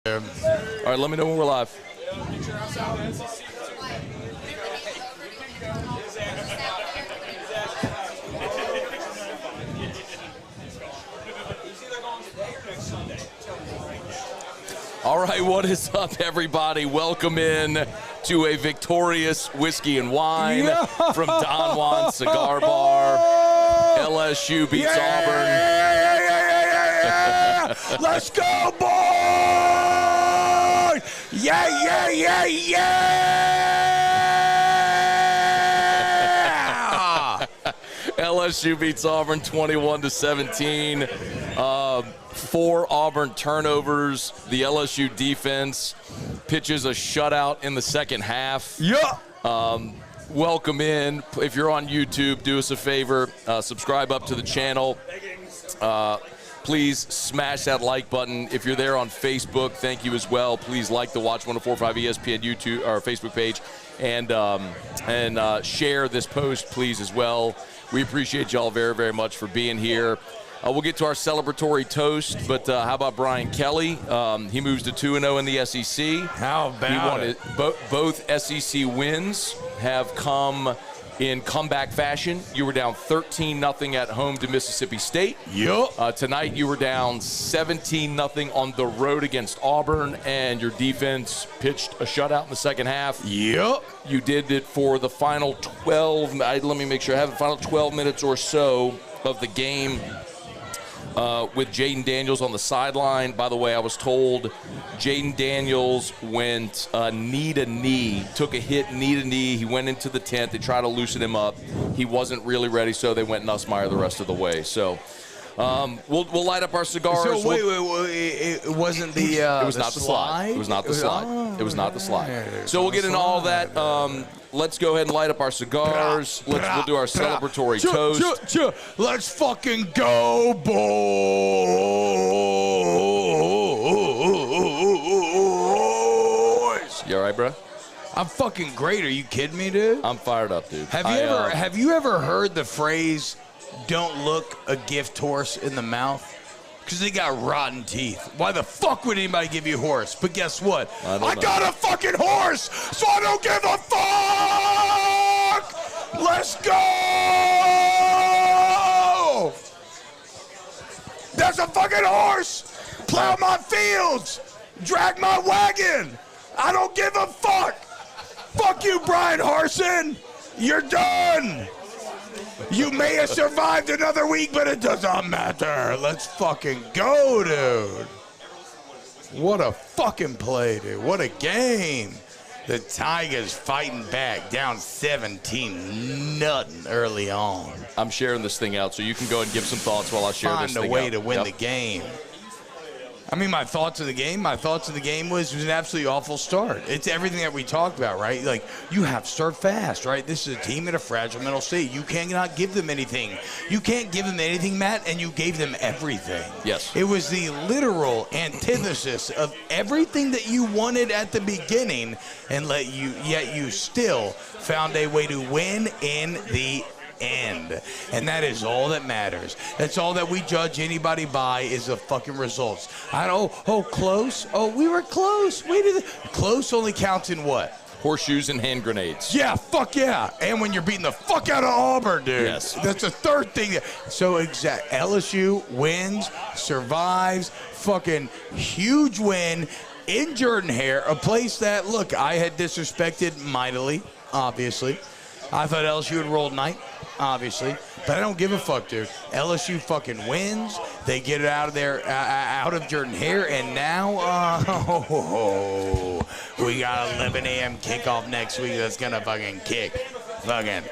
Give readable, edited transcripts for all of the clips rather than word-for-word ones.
All right, let me know when we're live. All right, what is up, everybody? Welcome in to a victorious whiskey and wine from Don Juan's Cigar Bar. LSU beats Auburn. Let's go, boys! Yeah! LSU beats Auburn 21-17. 4 Auburn turnovers. The LSU defense pitches a shutout in the second half. Yeah. Welcome in. If you're on YouTube, do us a favor. Subscribe up to the channel. Please smash that like button. If you're there on Facebook, thank you as well. Please like the Watch 1045 ESPN YouTube or Facebook page, and share this post, please, as well. We appreciate y'all very, very much for being here. We'll get to our celebratory toast, but how about Brian Kelly? He moves to 2-0 in the SEC. How about it? Both SEC wins have come in comeback fashion. You were down 13-0 at home to Mississippi State. Yep. Tonight you were down 17-0 on the road against Auburn, and your defense pitched a shutout in the second half. Yep. You did it for the final 12. Let me make sure I have the final 12 minutes or so of the game. With Jaden Daniels on the sideline. By the way, I was told Jaden Daniels went knee to knee, took a hit knee to knee. He went into the tent. They tried to loosen him up. He wasn't really ready, so they went Nussmeyer the rest of the way. So we'll light up our cigars. So wait, it wasn't the it was not the slide. It was not the slide. It was not the slide. So we'll get into all that. Let's go ahead and light up our cigars. We'll do our celebratory toast. Let's fucking go, boys. You all right, bro? I'm fucking great. Are you kidding me, dude? I'm fired up, dude. Have you ever heard the phrase, "Don't look a gift horse in the mouth"? Because they got rotten teeth. Why the fuck would anybody give you a horse? But guess what? I got a fucking horse, so I don't give a fuck! Let's go! There's a fucking horse! Plow my fields! Drag my wagon! I don't give a fuck! Fuck you, Brian Harsin! You're done! You may have survived another week, but it does not matter. Let's fucking go, dude. What a fucking play, dude. What a game. The Tigers fighting back, down 17-0 early on. I'm sharing this thing out, so you can go and give some thoughts while I share this thing out. Find a way to win the game. I mean, my thoughts of the game was it was an absolutely awful start. It's everything that we talked about, right? Like, you have to start fast, right? This is a team in a fragile mental state. You cannot give them anything. You can't give them anything, Matt, and you gave them everything. Yes. It was the literal antithesis of everything that you wanted at the beginning, and yet you still found a way to win in the end. And that is all that matters. That's all that we judge anybody by, is the fucking results. Close. Oh, we were close. Close only counts in what? Horseshoes and hand grenades. Yeah, fuck yeah. And when you're beating the fuck out of Auburn, dude. Yes. That's the third thing. So LSU wins, survives, fucking huge win in Jordan-Hare, a place that, look, I had disrespected mightily, obviously. I thought LSU would roll tonight, obviously, but I don't give a fuck, dude. LSU fucking wins. They get it out of there, out of Jordan-Hare, and now we got 11 a.m. kickoff next week. That's gonna fucking kick, fucking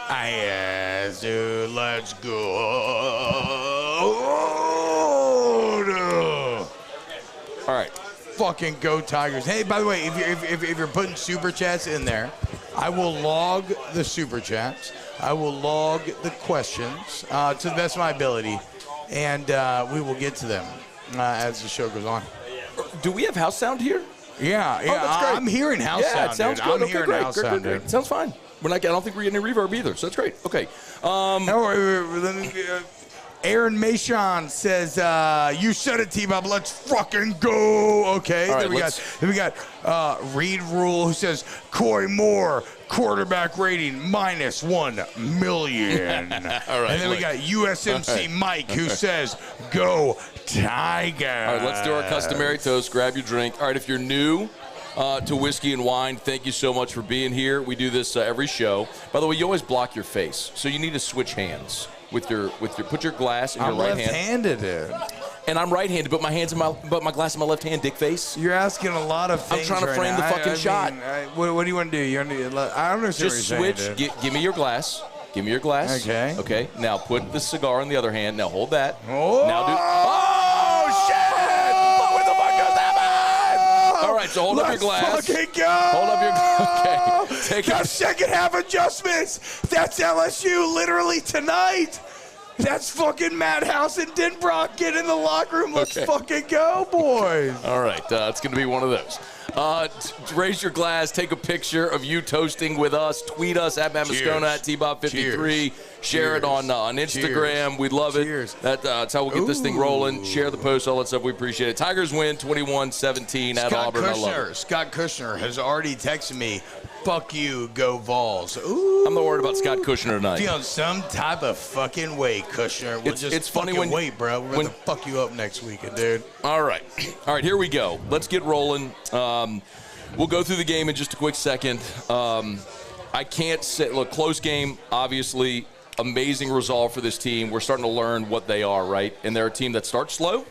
ass, dude. Let's go, dude. All right. Fucking go Tigers. Hey, by the way, if you're putting super chats in there, I will log the super chats. I will log the questions to the best of my ability, and we will get to them as the show goes on. Do we have house sound here? Yeah. That's great. I'm hearing house sound. Yeah, it sounds dude. good. I'm hearing house sound. Great. Sounds fine. I don't think we're getting any reverb either, so that's great. Okay. Aaron Machon says, you said it, Tbob. Let's fucking go. Okay. All right, then we got Reed Rule, who says, Coy Moore, quarterback rating -1 million. All right. And then we got USMC Mike, who says, go Tiger. All right, let's do our customary toast. Grab your drink. All right, if you're new to Whiskey and Wine, thank you so much for being here. We do this every show. By the way, you always block your face, so you need to switch hands with your put your glass in your right hand. I'm left-handed, dude. And I'm right-handed, but my glass in my left hand, dick face. You're asking a lot of things. I'm trying to frame the fucking shot. What do you want to do? You want to? I don't know. Just switch. Give me your glass. Give me your glass. Okay. Okay. Now put the cigar in the other hand. Now hold that. Oh. Now do. Oh shit! What the fuck just happened? All right. So hold up your glass. Let's fucking go! Hold up your. Okay. Take got it. second half adjustments. That's LSU literally tonight. That's fucking Madhouse and Denbrock. Get in the locker room. Let's fucking go, boys. All right. It's going to be one of those. Raise your glass. Take a picture of you toasting with us. Tweet us at Moscona, at Tbob53. Share it on Instagram. Cheers. We'd love it. Cheers. That's how we'll get this thing rolling. Share the post, all that stuff. We appreciate it. Tigers win 21-17 at Auburn. I love it. Scott Kushner has already texted me, fuck you, go Vols. Ooh. I'm not worried about Scott Kushner tonight. Feeling some type of fucking way, Kushner. It's funny when wait, bro. We're going to fuck you up next weekend, dude. All right, here we go. Let's get rolling. We'll go through the game in just a quick second. I can't say, look, close game, obviously, amazing resolve for this team. We're starting to learn what they are, right? And they're a team that starts slow,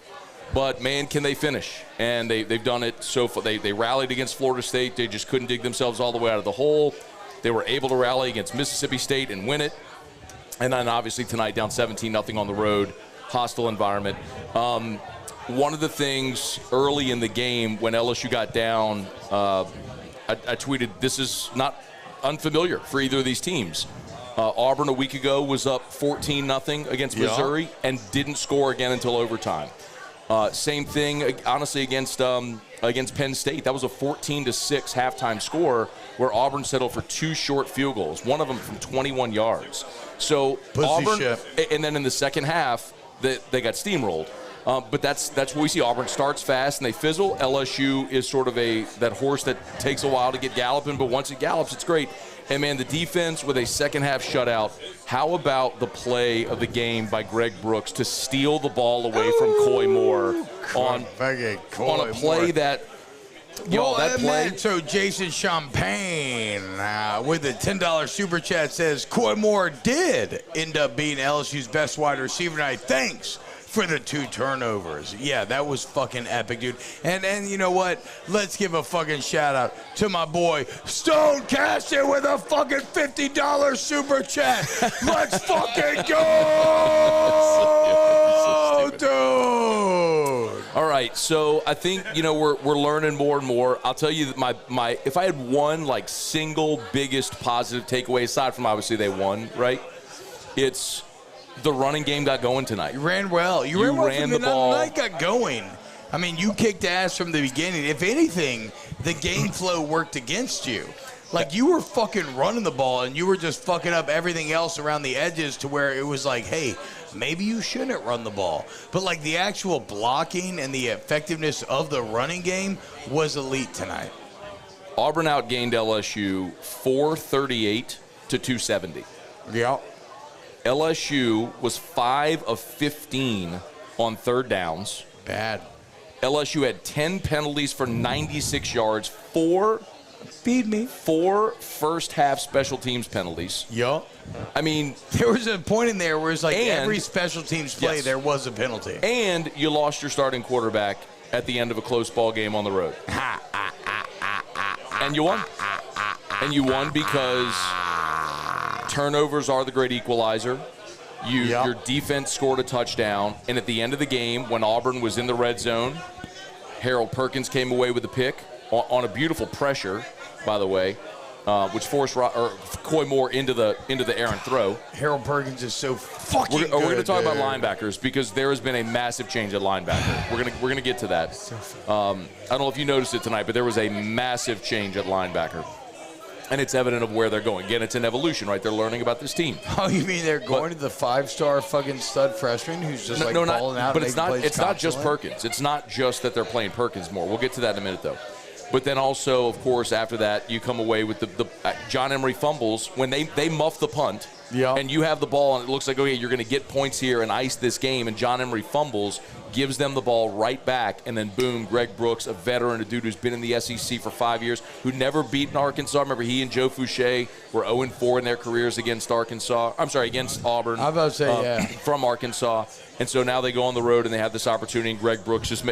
but, man, can they finish? And they've done it so far. They rallied against Florida State. They just couldn't dig themselves all the way out of the hole. They were able to rally against Mississippi State and win it. And then, obviously, tonight, down 17-0 on the road, hostile environment. One of the things early in the game when LSU got down, I tweeted, this is not unfamiliar for either of these teams. Auburn a week ago was up 14-0 against Missouri and didn't score again until overtime. Same thing, honestly, against Penn State. That was a 14-6 halftime score where Auburn settled for 2 short field goals, one of them from 21 yards. So Auburn, and then in the second half, they got steamrolled. But that's what we see. Auburn starts fast and they fizzle. LSU is sort of that horse that takes a while to get galloping, but once it gallops, it's great. And, man, the defense with a second-half shutout. How about the play of the game by Greg Brooks to steal the ball away from Coy Moore on a play that – that play. So Jason Champagne with the $10 super chat says, Coy Moore did end up being LSU's best wide receiver tonight. Thanks for the 2 turnovers. Yeah, that was fucking epic, dude. And you know what? Let's give a fucking shout out to my boy Stone Cashin with a fucking $50 super chat. Let's fucking go, dude. All right, so I think we're learning more and more. I'll tell you that my if I had one single biggest positive takeaway aside from obviously they won, right? It's the running game got going tonight. You ran well. You ran the ball. The night got going. I mean, you kicked ass from the beginning. If anything, the game flow worked against you. You were fucking running the ball, and you were just fucking up everything else around the edges to where it was like, hey, maybe you shouldn't run the ball. But, the actual blocking and the effectiveness of the running game was elite tonight. Auburn outgained LSU 438 to 270. Yeah. LSU was 5 of 15 on third downs. Bad. LSU had 10 penalties for 96 yards, 4 first-half special teams penalties. Yup. I mean, there was a point in there where it's every special teams play, there was a penalty. And you lost your starting quarterback at the end of a close ball game on the road. And you won. And you won because turnovers are the great equalizer. Your defense scored a touchdown, and at the end of the game, when Auburn was in the red zone, Harold Perkins came away with a pick on a beautiful pressure, by the way, which forced Coy Moore into the errant throw. Harold Perkins is so fucking good. We're going to talk about linebackers because there has been a massive change at linebacker. We're gonna get to that. I don't know if you noticed it tonight, but there was a massive change at linebacker. And it's evident of where they're going. Again, it's an evolution, right? They're learning about this team. Oh, you mean they're going to the 5-star fucking stud freshman who's just balling out? But it's not just Perkins. It's not just that they're playing Perkins more. We'll get to that in a minute, though. But then also, of course, after that, you come away with the John Emery fumbles when they muff the punt. Yeah. And you have the ball, and it looks like, okay, you're going to get points here and ice this game. And John Emery fumbles, gives them the ball right back, and then boom, Greg Brooks, a veteran, a dude who's been in the SEC for 5 years, who never beaten Arkansas. Remember, he and Joe Fouché were 0-4 in their careers against against Auburn. I was about to say, yeah. From Arkansas. And so now they go on the road and they have this opportunity. And Greg Brooks has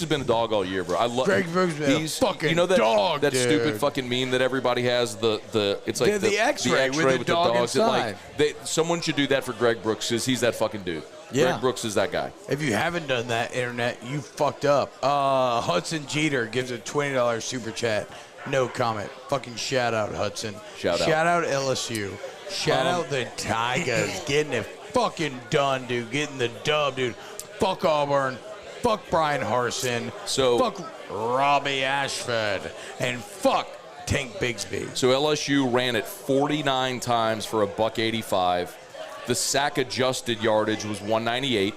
been a dog all year, bro. I love Greg Brooks. He's fucking dog, that dude. Stupid fucking meme that everybody has. It's like the X-ray with the dog inside. Someone should do that for Greg Brooks because he's that fucking dude. Yeah. Greg Brooks is that guy. If you haven't done that, internet, you fucked up. Hudson Jeter gives a $20 super chat. No comment. Fucking shout out, Hudson. Shout out LSU. Shout out the Tigers getting it fucking done, dude. Getting the dub, dude. Fuck Auburn. Fuck Brian Harsin. Fuck Robbie Ashford. And fuck Tank Bigsby. So LSU ran it 49 times for $185. The sack-adjusted yardage was 198.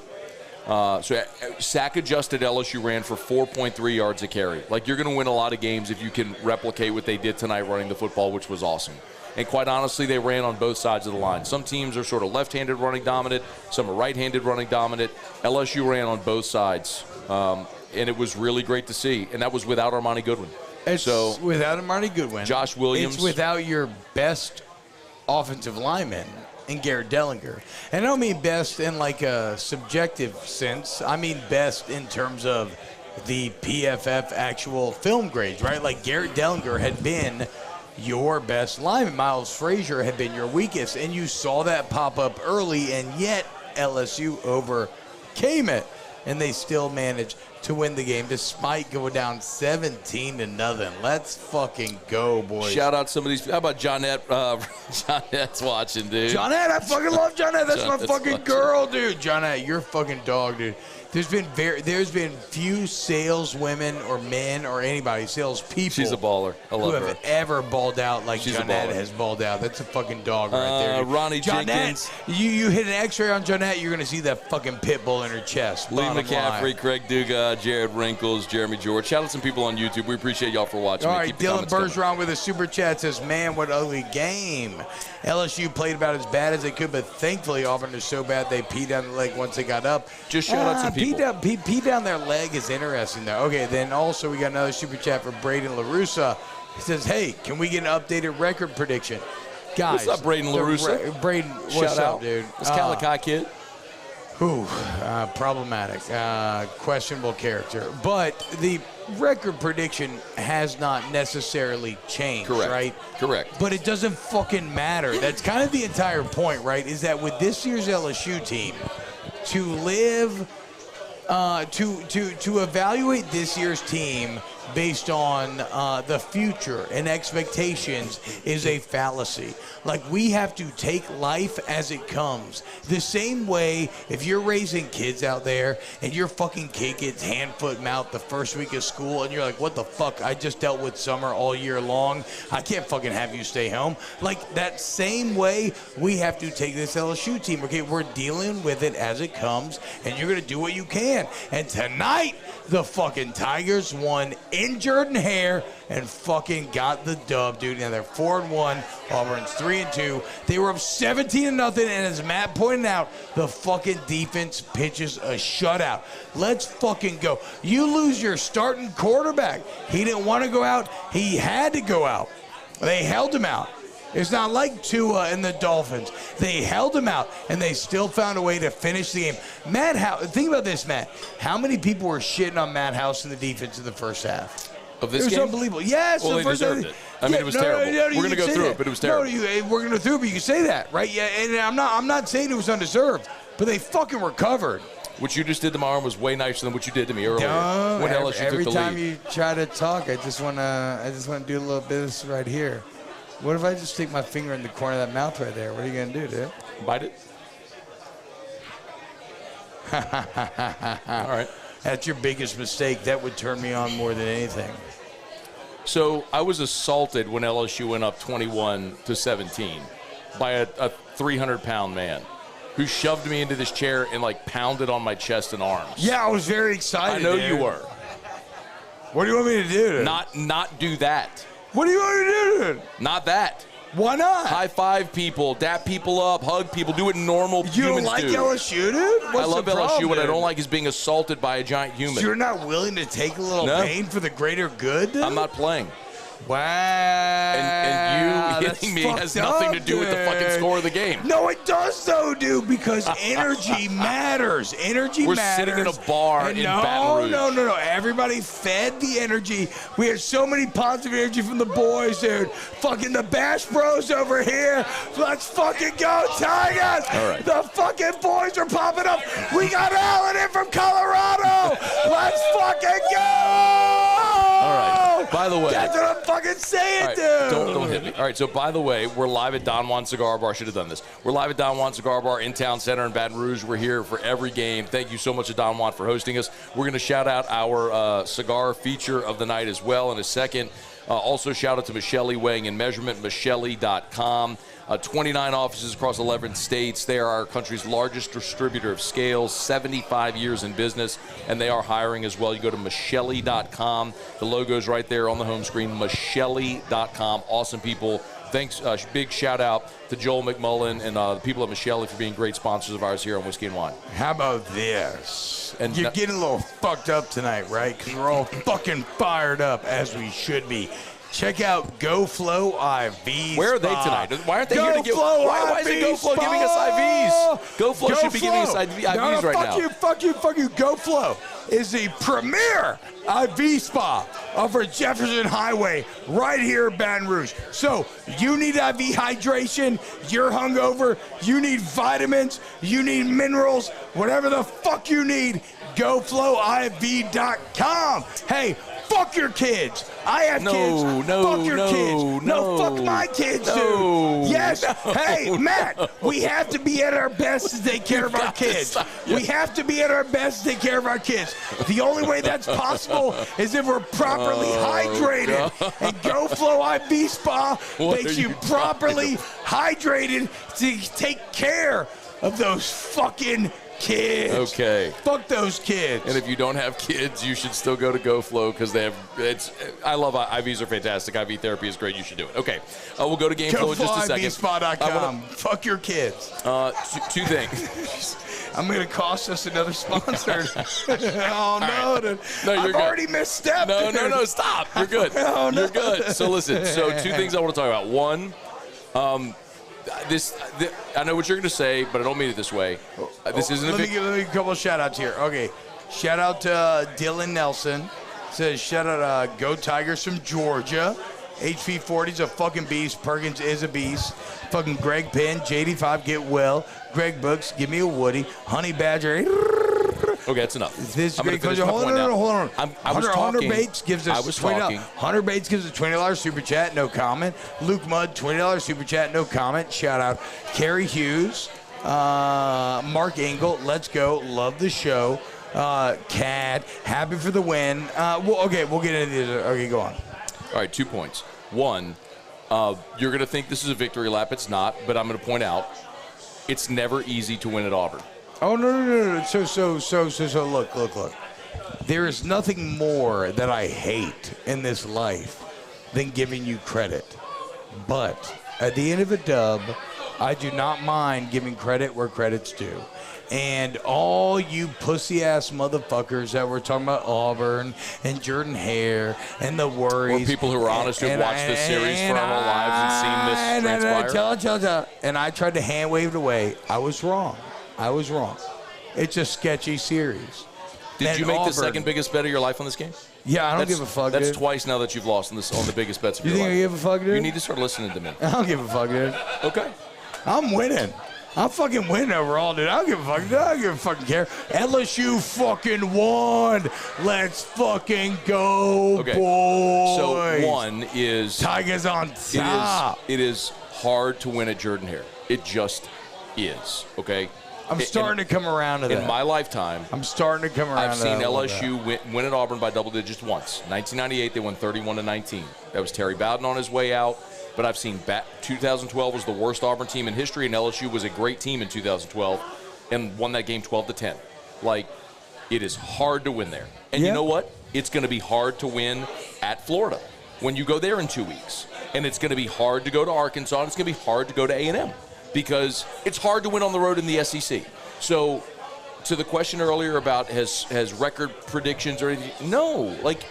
So sack-adjusted LSU ran for 4.3 yards a carry. Like, you're going to win a lot of games if you can replicate what they did tonight running the football, which was awesome. And quite honestly, they ran on both sides of the line. Some teams are sort of left-handed running dominant. Some are right-handed running dominant. LSU ran on both sides, and it was really great to see. And that was without Armani Goodwin. Without Armani Goodwin. Josh Williams. It's without your best offensive lineman in Garrett Dellinger. And I don't mean best in like a subjective sense. I mean best in terms of the PFF actual film grades, right? Like Garrett Dellinger had been your best lineman. Miles Frazier had been your weakest. And you saw that pop up early, and yet LSU overcame it. And they still managed to win the game despite going down 17-0. Let's fucking go, boys. Shout out some of these. How about Johnette? Johnette's watching, dude. Johnette, I fucking love Johnette. That's my fucking girl, dude. Johnette, you're a fucking dog, dude. There's been few saleswomen or men or anybody, salespeople. She's a baller. I love her. Who have ever balled out like Johnette has balled out. That's a fucking dog right there. Dude. Ronnie Jenkins. You hit an X-ray on Johnette, you're gonna see that fucking pit bull in her chest. Lee McCaffrey, Craig Duga, Jared Wrinkles, Jeremy George. Shout out some people on YouTube. We appreciate y'all for watching. All right, Dylan Bergeron with a super chat says, "Man, what ugly game. LSU played about as bad as they could, but thankfully Auburn is so bad they peed down the leg once they got up." Just shout out some people. Pee down their leg is interesting, though. Okay, then also we got another super chat for Braden LaRussa. He says, "Hey, can we get an updated record prediction?" Guys. What's up, Braden LaRussa? Braden, what's up, dude? This Calicut kid. Problematic. Questionable character. But the record prediction has not necessarily changed, right? Correct. But it doesn't fucking matter. That's kind of the entire point, right? Is that with this year's LSU team, to live... to evaluate this year's team based on the future and expectations is a fallacy. Like, we have to take life as it comes. The same way if you're raising kids out there and your fucking kid gets hand, foot, mouth the first week of school and you're like, what the fuck? I just dealt with summer all year long. I can't fucking have you stay home. Like, that same way we have to take this LSU team. Okay, we're dealing with it as it comes, and you're going to do what you can. And tonight, the fucking Tigers won in Jordan-Hare and fucking got the dub, dude. Now they're 4-1. Auburn's 3-2. They were up 17-0, and as Matt pointed out, the fucking defense pitches a shutout. Let's fucking go. You lose your starting quarterback. He didn't want to go out. He had to go out. They held him out. It's not like Tua and the Dolphins. They held him out, and they still found a way to finish the game. Matt House, think about this, Matt. How many people were shitting on Matt House in the defense in the first half? Of this game? It was unbelievable. Yes. Well, they deserved it. I mean, it was terrible. We're going to go through it, but it was terrible. We're going to go through it, but you can say that, right? Yeah, and I'm not saying it was undeserved, but they fucking recovered. What you just did to my arm was way nicer than what you did to me earlier. When LSU took the lead. Every time you try to talk, I just want to do a little bit of this right here. What if I just stick my finger in the corner of that mouth right there? What are you going to do, dude? Bite it? All right. That's your biggest mistake. That would turn me on more than anything. So I was assaulted when LSU went up 21-17 by a 300-pound man who shoved me into this chair and like pounded on my chest and arms. Yeah, I was very excited. I know you were. What do you want me to do? Not do that. What do you want me to do? Not that. Why not? High five people, dap people up, hug people, do what normal humans do. You don't like LSU, dude? I love LSU. What I don't like is being assaulted by a giant human. So you're not willing to take a little pain for the greater good, dude? I'm not playing. Wow. And you hitting me has nothing to do with the fucking score of the game. No, it does, though, dude, because energy matters. Energy We're matters. sitting in a bar in Baton Rouge. No. Everybody fed the energy. We had so many positive energy from the boys, dude. Fucking the Bash Bros over here. Let's fucking go, Tigers. All right. The fucking boys are popping up. We got Alan in from Colorado. Let's fucking go. All right. By the way. That's what I'm fucking saying, right, dude. Don't hit me. All right, so by the way, we're live at Don Juan Cigar Bar. I should have done this. We're live at Don Juan Cigar Bar in Town Center in Baton Rouge. We're here for every game. Thank you so much to Don Juan for hosting us. We're going to shout out our cigar feature of the night as well in a second. Also, shout out to Michele Weighing and Measurement, Michele.com. 29 offices across 11 states. They are our country's largest distributor of scales, 75 years in business, and they are hiring as well. You go to Michele.com. The logo's right there on the home screen, Michele.com. Awesome people. Thanks. Big shout out to Joel McMullen and the people at Michele for being great sponsors of ours here on Whiskey and Wine. How about this? And you're getting a little fucked up tonight, right? Because we're all fucking fired up, as we should be. Check out GoFlow IV. Where are they tonight? Why aren't they here to give? Why isn't GoFlow giving us IVs? GoFlow should be giving us IVs right now. Fuck you. GoFlow is the premier IV spa over Jefferson Highway right here in Baton Rouge. So you need IV hydration, you're hungover, you need vitamins, you need minerals, whatever the fuck you need, GoFlowIV.com. Hey, fuck your kids. I have kids. Fuck your kids. No, fuck my kids, dude. Yes. Hey, Matt, we have to be at our best to take care of our kids. We have to be at our best to take care of our kids. The only way that's possible is if we're properly hydrated. And GoFlow IV Spa makes you properly hydrated to take care of those fucking kids. Okay. Fuck those kids. And if you don't have kids, you should still go to GoFlow because they have. I love IVs are fantastic. IV therapy is great. You should do it. Okay. We'll go to GameFlow in just a second. GoFlowIVSpa.com. Fuck your kids. Two things. I'm going to cost us another sponsor. Oh, no. Right. No, I've already misstepped. No. Stop. You're good. Oh, no. You're good. So listen. So two things I want to talk about. One, I know what you're going to say, but I don't mean it this way. This isn't. Let me give a couple of shout-outs here. Okay, shout out to Dylan Nelson. Says shout out Go Tigers from Georgia. HP40's a fucking beast. Perkins is a beast. Fucking Greg Penn, JD5 get well. Greg Books, give me a Woody. Honey Badger. Okay, that's enough. This is great. Hold on. Hunter Bates gives us $20. Hunter Bates gives us $20 super chat, no comment. Luke Mudd, $20 super chat, no comment. Shout out Carrie Hughes, Mark Engel, let's go, love the show. Cad, happy for the win. We'll get into these. Okay, go on. All right, 2 points. One, you're going to think this is a victory lap. It's not, but I'm going to point out it's never easy to win at Auburn. Oh, no. So, look. There is nothing more that I hate in this life than giving you credit. But at the end of a dub, I do not mind giving credit where credit's due. And all you pussy-ass motherfuckers that were talking about Auburn and Jordan Hare and the worries. Or people who are honest who have watched this series for our whole lives and seen this transpire. And I tried to hand-wave it away. I was wrong. It's a sketchy series. Did you make the second biggest bet of your life on this game? Yeah, I don't give a fuck, That's dude. twice now that you've lost on the biggest bets of your life. You think I give a fuck, dude? You need to start listening to me. I don't give a fuck, dude. Okay. I'm winning. I'm fucking winning overall, dude. I don't give a fuck. I don't give a fucking care. LSU fucking won. Let's fucking go, boys. So one is Tigers on top. It is hard to win at Jordan Hare. It just is. Okay. I'm starting to come around to that. In my lifetime, I'm starting to come around I've to that. seen LSU win at Auburn by double digits once. 1998, they won 31-19. That was Terry Bowden on his way out. But I've seen 2012 was the worst Auburn team in history, and LSU was a great team in 2012 and won that game 12-10. Like, it is hard to win there. And you know what? It's going to be hard to win at Florida when you go there in 2 weeks. And it's going to be hard to go to Arkansas, and it's going to be hard to go to A&M because it's hard to win on the road in the SEC. So, to the question earlier about has record predictions or anything, no. Like,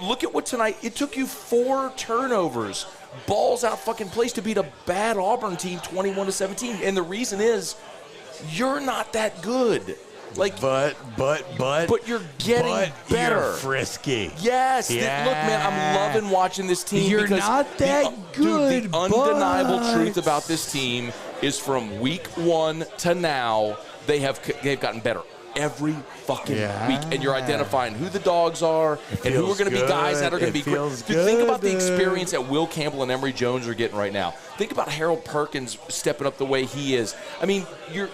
look at what tonight, it took you 4 turnovers, balls out fucking place to beat a bad Auburn team 21-17. And the reason is you're not that good. Like, but you're getting better. You're frisky. Yes. Look, man, I'm loving watching this team. You're not that good. Dude, the undeniable truth about this team is from week 1 to now, they've gotten better every fucking week, and you're identifying who the dogs are and who are going to be guys that are going to be great. Dude, think about the experience that Will Campbell and Emery Jones are getting right now. Think about Harold Perkins stepping up the way he is. I mean, you're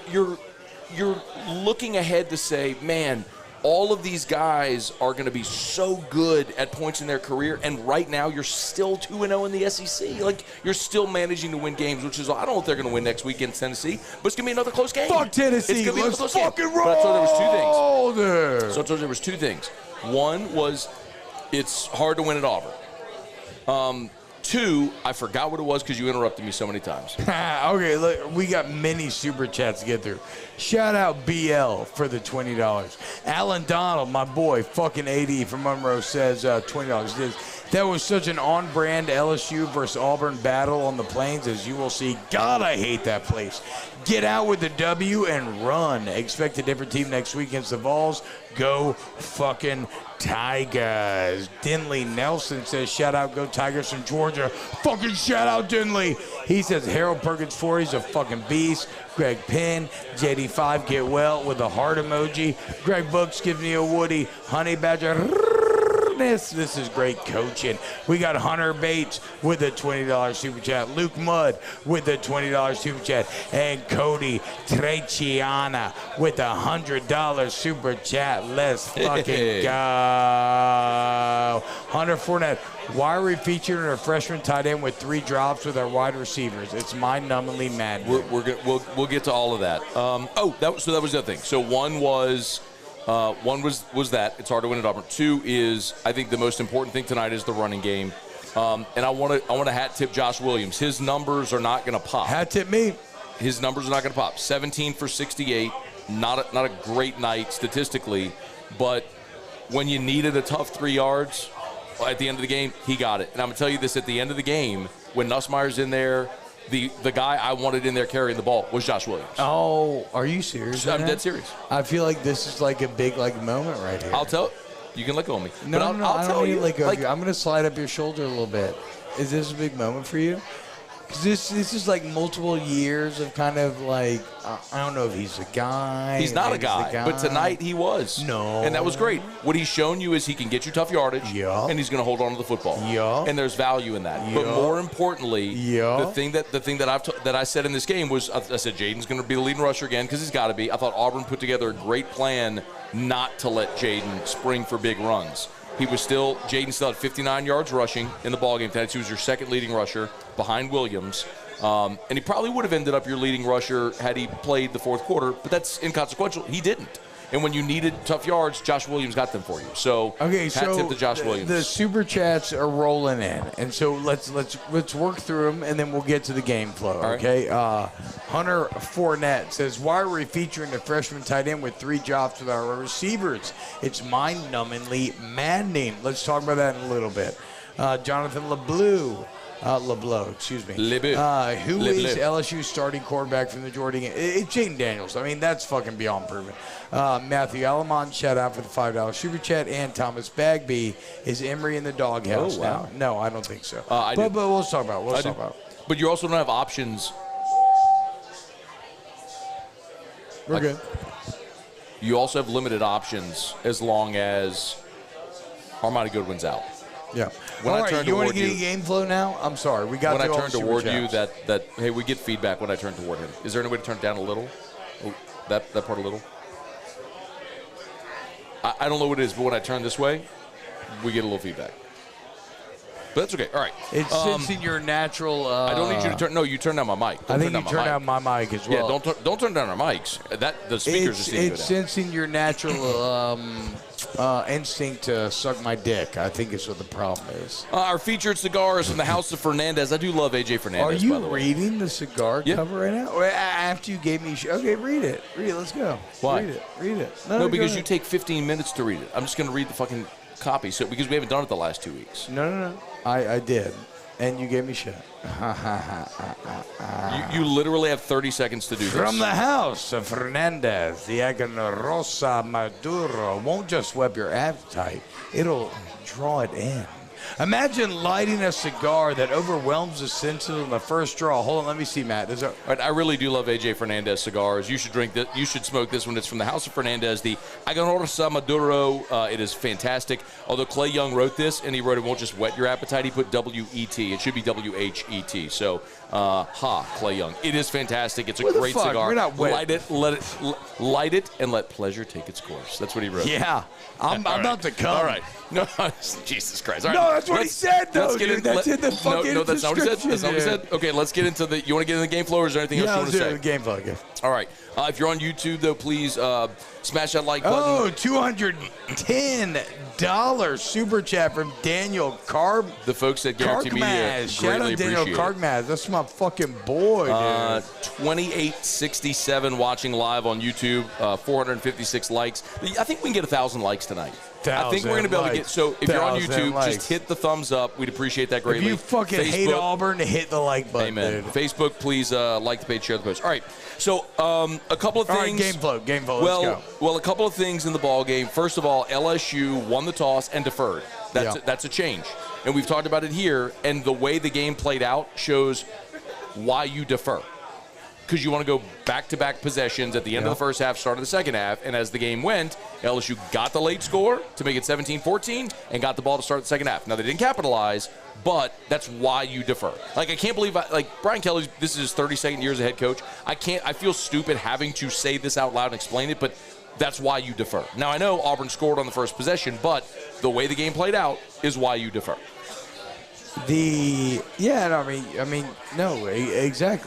looking ahead to say, man, all of these guys are going to be so good at points in their career, and right now you're still 2-0 in the SEC. Like, you're still managing to win games, which is, I don't know if they're going to win next week against Tennessee, but it's going to be another close game. Fuck Tennessee. It's going to be Let's another close fucking game. roll. But I told there was 2 things. There. So I told you there was 2 things. One was it's hard to win at Auburn. 2, I forgot what it was because you interrupted me so many times. Okay, look, we got many super chats to get through. Shout out BL for the $20. Alan Donald, my boy, fucking AD from Monroe, says $20. That was such an on-brand LSU versus Auburn battle on the plains, as you will see. God, I hate that place. Get out with the W and run. Expect a different team next week against the Vols. Go fucking Tigers. Dinley Nelson says, shout out, go Tigers from Georgia. Fucking shout out, Dinley. He says, Harold Perkins 4, he's a fucking beast. Greg Penn, JD5, get well with a heart emoji. Greg Books gives me a Woody. Honey Badger. This is great coaching. We got Hunter Bates with a $20 super chat. Luke Mudd with a $20 super chat. And Cody Treciana with a $100 super chat. Let's fucking go. Hunter Fournette. Why are we featuring our freshman tight end with 3 drops with our wide receivers? It's mind-numbingly mad. We'll get to all of that. That was the other thing. So one was that it's hard to win at Auburn. 2 is, I think the most important thing tonight is the running game. And I want to hat tip Josh Williams. His numbers are not going to pop. Hat tip me. His numbers are not going to pop. 17 for 68. Not a great night statistically, but when you needed a tough 3 yards at the end of the game, he got it. And I'm going to tell you this, at the end of the game, when Nussmeyer's in there, the guy I wanted in there carrying the ball was Josh Williams. Oh, are you serious? I'm dead serious. I feel like this is like a big moment right here. I'll tell you can let go of me. No, I'll tell you. I'm going to slide up your shoulder a little bit. Is this a big moment for you? Because this is like multiple years of kind of like, I don't know if he's a guy. He's not a guy, but tonight he was. No. And that was great. What he's shown you is he can get you tough yardage, and he's going to hold on to the football. And there's value in that. But more importantly, the thing that I said in this game was, I said Jaden's going to be the leading rusher again because he's got to be. I thought Auburn put together a great plan not to let Jaden spring for big runs. Jaden still had 59 yards rushing in the ballgame tonight. He was your second leading rusher behind Williams. And he probably would have ended up your leading rusher had he played the fourth quarter, but that's inconsequential. He didn't. And when you needed tough yards, Josh Williams got them for you. So, hat tip to Josh Williams. The super chats are rolling in, and so let's work through them, and then we'll get to the game flow. All okay. Hunter Fournette says, "Why are we featuring a freshman tight end with 3 drops with our receivers? It's mind-numbingly maddening." Let's talk about that in a little bit. Jonathan LeBlanc, excuse me. Who is LSU's starting quarterback from the Georgia game? It's Jaden Daniels. I mean, that's fucking beyond proven. Matthew Alamon, shout out for the $5 super chat. And Thomas Bagby, is Emery in the doghouse now? No, I don't think so. But we'll talk about it. But you also don't have options. We're good. You also have limited options as long as Armani Goodwin's out. Yeah. When I turn you want toward to get you, a game flow now? I'm sorry. We got when to I turn toward you, that hey, we get feedback when I turn toward him. Is there any way to turn it down a little? That part a little. I don't know what it is, but when I turn this way, we get a little feedback. But that's okay. All right. It's sensing your natural. I don't need you to turn. No, you turn down my mic. I think you turn down my mic as well. Yeah, don't turn down our mics. The speakers just need to go down. It's sensing your natural instinct to suck my dick. I think is what the problem is. Our featured cigar is from the House of Fernandez. I do love AJ Fernandez. Are you by the way. reading the cigar cover right now? Or after you gave me, okay, read it. Let's go. Why? Read it. No, because you take 15 minutes to read it. I'm just going to read the fucking copy. So because we haven't done it the last 2 weeks. No. I did, and you gave me shit. You literally have 30 seconds to do this. From the House of Fernandez, the Aganosa Maduro won't just whet your appetite, it'll draw it in. Imagine lighting a cigar that overwhelms the senses on the first draw. Hold on, let me see, Matt. All right, I really do love AJ Fernandez cigars. You should drink that. You should smoke this one. It's from the House of Fernandez, the Aganosa Maduro. It is fantastic. Although Clay Young wrote this, and he wrote it won't just whet your appetite. He put W-E-T. It should be W-H-E-T. So, Clay Young. It is fantastic. It's a great cigar. We're not wet. Light it, and let pleasure take its course. That's what he wrote. Yeah, I'm about to come. All right. No, Jesus Christ. All right. No, that's what he said, though. That's in the fucking No, that's not what he said. That's not what he said. Okay, let's get into the. You want to get in the game flow, or is there anything else you want to say? The game flow. Okay. All right. If you're on YouTube, though, please smash that like button. Oh, $210 super chat from Daniel Carb. The folks at Guarantee Media Shout out Daniel Cargmaz. That's my fucking boy, dude. 2867 watching live on YouTube. 456 likes. I think we can get 1,000 likes tonight. I think we're going to be able to get. So if you're on YouTube, just hit the thumbs up. We'd appreciate that greatly. If you fucking hate Auburn, hit the like button. Amen. Dude. Facebook, please like the page, share the post. All right. So a couple of things. All right, game flow. Let's go. Well, a couple of things in the ball game. First of all, LSU won the toss and deferred. That's a change, and we've talked about it here. And the way the game played out shows why you defer. Because you want to go back-to-back possessions at the end of the first half, start of the second half. And as the game went, LSU got the late score to make it 17-14 and got the ball to start the second half. Now, they didn't capitalize, but that's why you defer. Like, I can't believe, Brian Kelly, this is his 32nd year as a head coach. I feel stupid having to say this out loud and explain it, but that's why you defer. Now, I know Auburn scored on the first possession, but the way the game played out is why you defer. Exactly.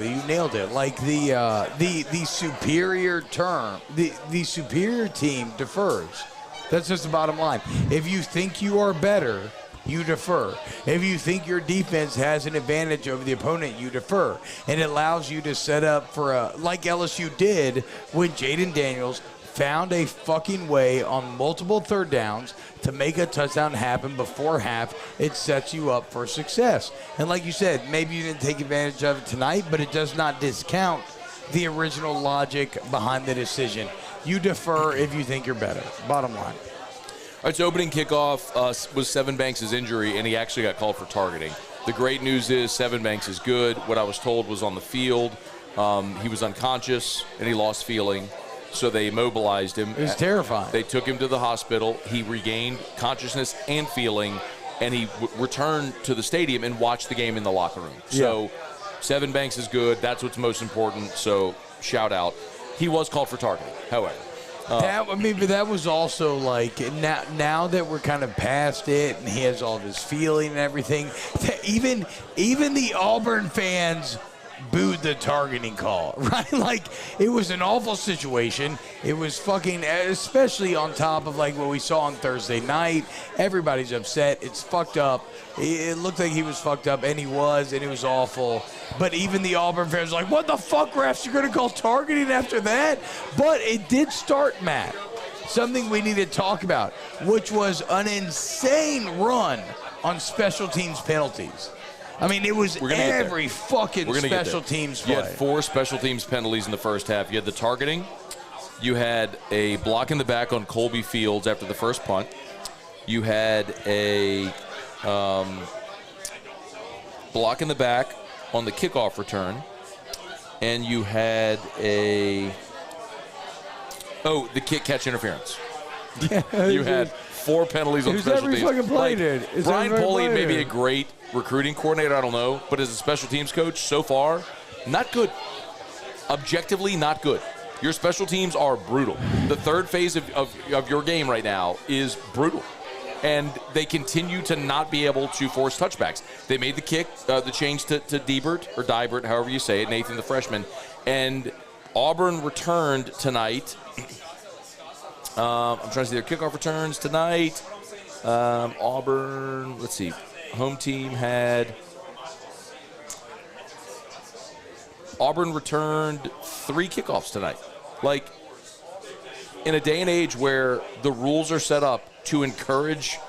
You nailed it. Like the superior term, the superior team defers. That's just the bottom line. If you think you are better, you defer. If you think your defense has an advantage over the opponent, you defer. And it allows you to set up for like LSU did when Jaden Daniels found a fucking way on multiple third downs to make a touchdown happen before half. It sets you up for success. And like you said, maybe you didn't take advantage of it tonight, but it does not discount the original logic behind the decision. You defer if you think you're better. Bottom line. All right, so opening kickoff was Seven Banks' injury, and he actually got called for targeting. The great news is Seven Banks is good. What I was told was on the field, he was unconscious, and he lost feeling. So they immobilized him. It was terrifying. They took him to the hospital. He regained consciousness and feeling, and he returned to the stadium and watched the game in the locker room. Yeah. So Seven Banks is good. That's what's most important. So shout out. He was called for targeting, however. But that was also like now that we're kind of past it, and he has all of his feeling and everything. Even the Auburn fans booed the targeting call, right? Like, it was an awful situation. It was fucking, especially on top of like what we saw on Thursday night. Everybody's upset. It's fucked up. It looked like he was fucked up, and he was, and it was awful. But even the Auburn fans were like, what the fuck, refs? You're going to call targeting after that? But it did start, Matt, something we need to talk about, which was an insane run on special teams penalties. I mean, it was every fucking special teams play. You had 4 special teams penalties in the first half. You had the targeting. You had a block in the back on Colby Fields after the first punt. You had a block in the back on the kickoff return. And you had the kick catch interference. Yeah, you had 4 penalties on special teams. Fucking play, dude. Brian Polian may be a great recruiting coordinator, I don't know, but as a special teams coach so far, not good. Objectively, not good. Your special teams are brutal. The third phase of your game right now is brutal. And they continue to not be able to force touchbacks. They made the kick, the change to Hebert, or Dibert, however you say it, Nathan the freshman. And Auburn returned tonight. I'm trying to see their kickoff returns tonight. Auburn, let's see. Home team had... Auburn returned 3 kickoffs tonight. Like, in a day and age where the rules are set up to encourage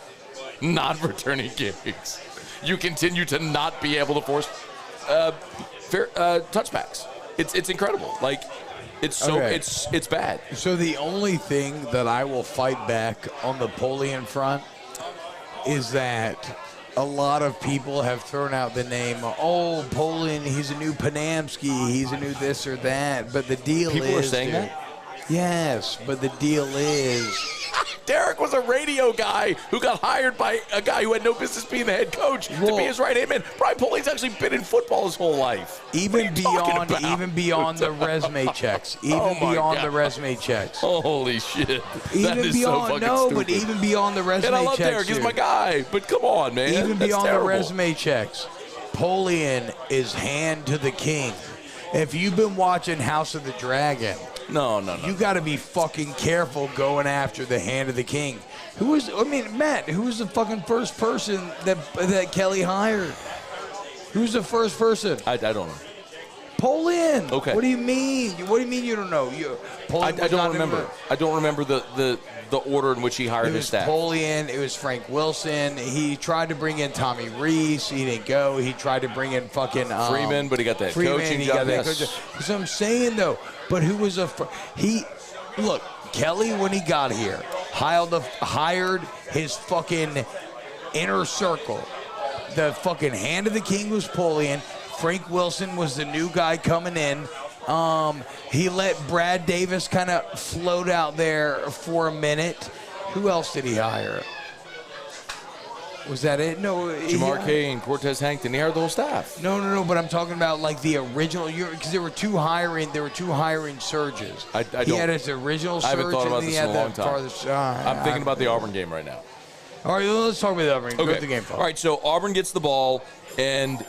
non-returning kicks, you continue to not be able to force touchbacks. It's incredible. Like, it's so it's bad. So the only thing that I will fight back on the Polian front is that a lot of people have thrown out the name, oh, Polian, he's a new Panamsky, he's a new this or that. But the deal is... People are saying that? Yes, but the deal is... Derek was a radio guy who got hired by a guy who had no business being the head coach to be his right-hand man. Brian Polian's actually been in football his whole life. Even beyond the resume checks. The resume checks. Holy shit. Even beyond the resume checks. And I love Derek, Derek. He's my guy. But come on, man. Even beyond the resume checks, Polian is hand to the king. If you've been watching House of the Dragon... No. You got to be fucking careful going after the hand of the king. Matt, who was the fucking first person that Kelly hired? Who's the first person? I don't know. Polian. Okay. What do you mean? What do you mean you don't know? I don't remember. I don't remember the order in which he hired his staff. It was Polian. It was Frank Wilson. He tried to bring in Tommy Reese. He didn't go. He tried to bring in fucking Freeman, but he got that coaching job. So I'm saying though, but who was look, Kelly when he got here hired his fucking inner circle. The fucking hand of the king was Polian. Frank Wilson was the new guy coming in. He let Brad Davis kind of float out there for a minute. Who else did he hire? Was that it? No. Jamar Kane, Cortez Hankton. He hired the whole staff. No. But I'm talking about like the original. Because there were two hiring surges. He had his original surge. I haven't thought about this in a long time. I'm thinking about the Auburn game right now. All right, let's talk about the Auburn. Okay. Go to the game. All right, so Auburn gets the ball, and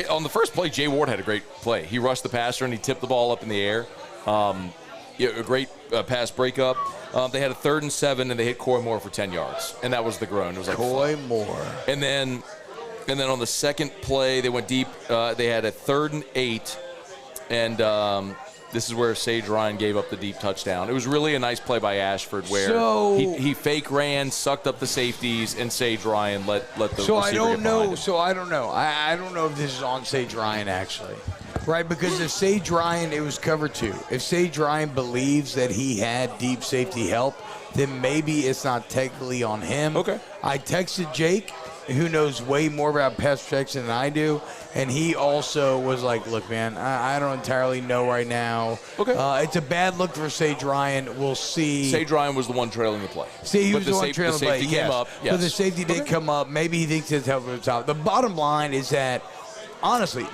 on the first play, Jay Ward had a great play. He rushed the passer, and he tipped the ball up in the air. A great pass breakup. They had a 3rd and 7, and they hit Coy Moore for 10 yards, and that was the groan. It was like Coy Moore. And then on the second play, they went deep. They had a 3rd and 8, and this is where Sage Ryan gave up the deep touchdown. It was really a nice play by Ashford where he fake ran, sucked up the safeties, and Sage Ryan let the receiver get behind him. So I don't know. I don't know if this is on Sage Ryan actually. Right, because if Sage Ryan, it was cover 2. If Sage Ryan believes that he had deep safety help, then maybe it's not technically on him. Okay. I texted Jake, who knows way more about pass protection than I do, and he also was like, look, man, I don't entirely know right now. Okay. It's a bad look for Sage Ryan. We'll see. Sage Ryan was the one trailing the play. See, he was the one trailing the play. The safety came up. Yes. But the safety did come up. Maybe he thinks it's helping the top. The bottom line is that, honestly,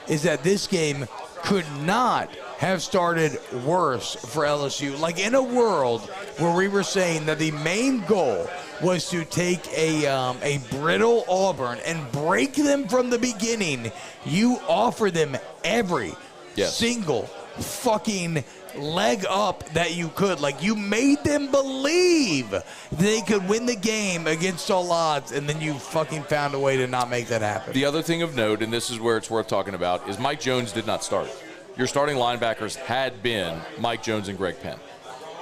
is that this game could not have started worse for LSU. Like in a world where we were saying that the main goal was to take a brittle Auburn and break them from the beginning, you offer them every single fucking leg up that you could. Like you made them believe they could win the game against all odds, and then you fucking found a way to not make that happen. The other thing of note, and this is where it's worth talking about, is Mike Jones did not start. Your starting linebackers had been Mike Jones and Greg Penn.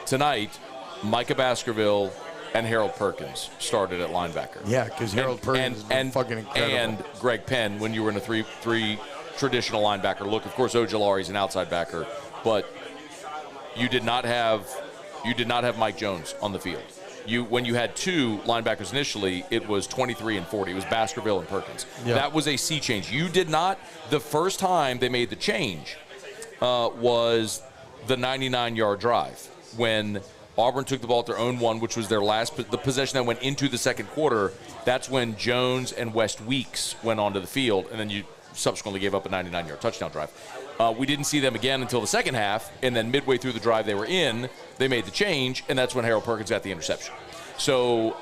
Tonight, Micah Baskerville and Harold Perkins started at linebacker. Yeah, because Harold Perkins is fucking incredible. And Greg Penn when you were in a three traditional linebacker look. Of course, Ojolari's an outside backer, but you did not have Mike Jones on the field. When you had 2 linebackers initially, it was 23 and 40. It was Baskerville and Perkins. Yeah. That was a sea change. You did not. The first time they made the change was the 99-yard drive when Auburn took the ball at their own 1, which was the possession that went into the second quarter. That's when Jones and West Weeks went onto the field, and then you subsequently gave up a 99-yard touchdown drive. We didn't see them again until the second half, and then midway through the drive they were in, they made the change, and that's when Harold Perkins got the interception. So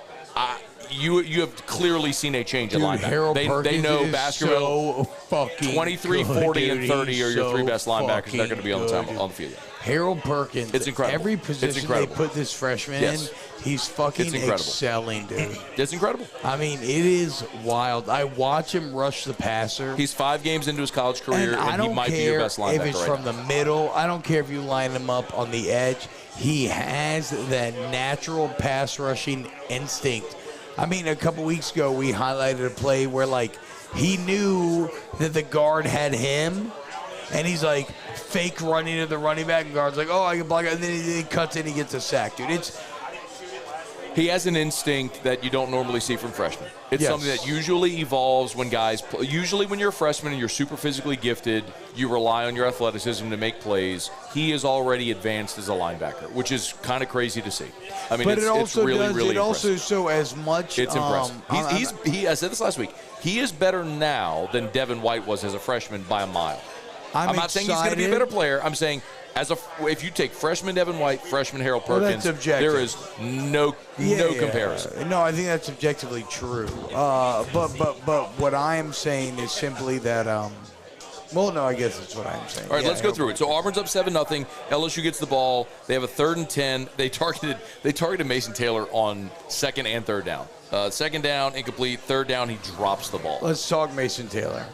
you have clearly seen a change in linebacker. They know basketball. So fucking 23, good, 40, and 30 dude. are your three best linebackers. They're Fucking going to be on the field. Harold Perkins. It's incredible. Every position they put this freshman in, he's fucking excelling, dude. It's incredible. I mean, it is wild. I watch him rush the passer. He's 5 games into his college career, and he might be your best linebacker. If it's from the middle, I don't care if you line him up on the edge. He has that natural pass rushing instinct. I mean, a couple weeks ago, we highlighted a play where, like, he knew that the guard had him, and he's like fake running to the running back, and guard's like, oh, I can block it, and then he cuts in, he gets a sack, dude. He has an instinct that you don't normally see from freshmen. It's something that usually evolves when guys play. Usually when you're a freshman and you're super physically gifted, you rely on your athleticism to make plays. He is already advanced as a linebacker, which is kind of crazy to see. I mean, it's really, really impressive. Also, so as much. It's impressive. I said this last week. He is better now than Devin White was as a freshman by a mile. I'm not saying he's going to be a better player. I'm saying if you take freshman Devin White, freshman Harold Perkins, there is no comparison. No, I think that's objectively true. But what I am saying is simply that. Well, no, I guess that's what I'm saying. All right, let's go through it. So Auburn's up 7-0. LSU gets the ball. They have a 3rd and 10. They targeted Mason Taylor on 2nd and 3rd down. 2nd down, incomplete. 3rd down, he drops the ball. Let's talk Mason Taylor.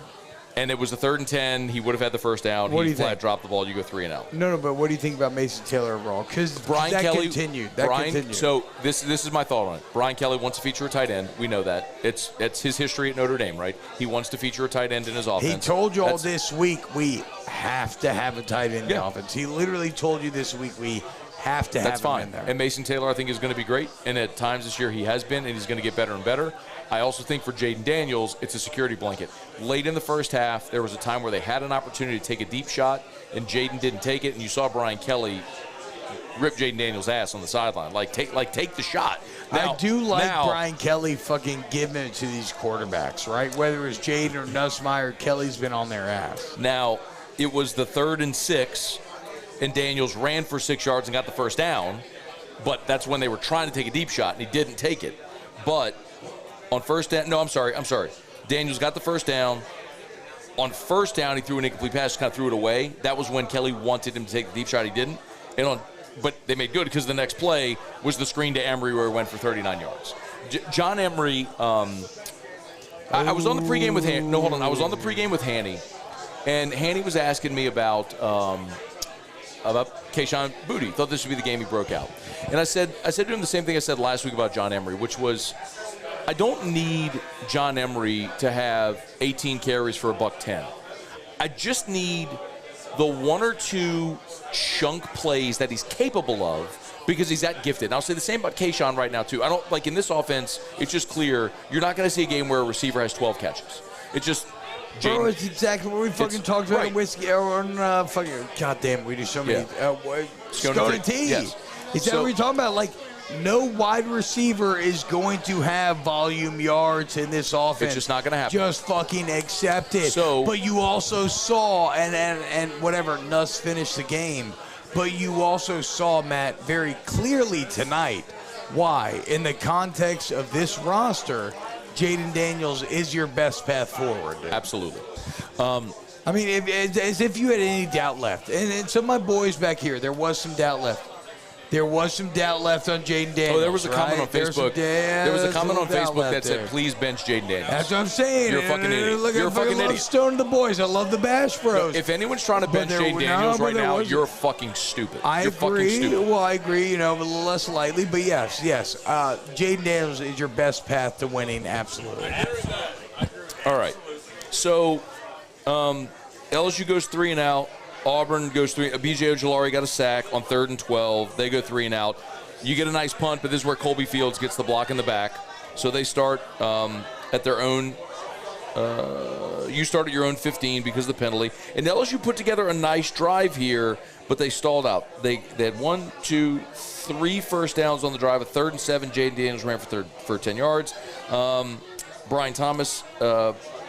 And it was a 3rd and 10. He would have had the 1st down. He flat dropped the ball. You go 3 and out. No, but what do you think about Mason Taylor overall? Because Brian Kelly continued. So this is my thought on it. Brian Kelly wants to feature a tight end. We know that. It's his history at Notre Dame, right? He wants to feature a tight end in his offense. He told you all this week we have to have a tight end in the offense. He literally told you this week we have to have him in there. And Mason Taylor, I think, is going to be great. And at times this year he has been, and he's going to get better and better. I also think for Jaden Daniels, it's a security blanket. Late in the first half, there was a time where they had an opportunity to take a deep shot, and Jaden didn't take it, and you saw Brian Kelly rip Jaden Daniels' ass on the sideline. Take the shot. Now, I do like Brian Kelly fucking giving it to these quarterbacks, right? Whether it's Jaden or Nussmeyer, Kelly's been on their ass. Now, it was the 3rd and 6, and Daniels ran for 6 yards and got the 1st down, but that's when they were trying to take a deep shot, and he didn't take it. But on 1st down, no, I'm sorry. Daniels got the 1st down. On 1st down, he threw an incomplete pass, kind of threw it away. That was when Kelly wanted him to take the deep shot. He didn't. But they made good because the next play was the screen to Emery where he went for 39 yards. John Emery, I was on the pregame with Hanny. No, hold on. I was on the pregame with Hanny, and Hanny was asking me about Kayshon Boutte. Thought this would be the game he broke out. And I said to him the same thing I said last week about John Emery, which was, I don't need John Emery to have 18 carries for $110. I just need the 1 or 2 chunk plays that he's capable of because he's that gifted. And I'll say the same about Kayshon right now, too. I don't like in this offense, it's just clear you're not going to see a game where a receiver has 12 catches. It's just Bro, it's exactly what we fucking talked about in Whiskey or on fucking goddamn, we do so many Moscona T. Yes. Is that what you're talking about? Like, no wide receiver is going to have volume yards in this offense. It's just not going to happen. Just fucking accept it. So, but you also saw, and whatever, Nuss finished the game, but you also saw, Matt, very clearly tonight why, in the context of this roster, Jaden Daniels is your best path forward. Dude. Absolutely. I mean, as if you had any doubt left. And some of my boys back here, there was some doubt left. There was some doubt left on Jaden Daniels. Oh, there was a comment on Facebook. There was a comment on Facebook that said, please bench Jaden Daniels. That's what I'm saying. You're a fucking idiot. You're a fucking idiot. I love Stone the boys. I love the Bash Bros. No, if anyone's trying to bench Jaden Daniels right now, you're fucking stupid. I agree. Fucking stupid. Well, I agree, a little less lightly. But yes. Jaden Daniels is your best path to winning, absolutely. All right. So, LSU goes 3 and out. Auburn goes 3. BJ Ojolari got a sack on 3rd and 12. They go 3 and out. You get a nice punt, but this is where Colby Fields gets the block in the back. So they start at their own. You start at your own 15 because of the penalty. And LSU put together a nice drive here, but they stalled out. They had 1, 2, 3 first downs on the drive. A 3rd and 7. Jaden Daniels ran for 10 yards. Brian Thomas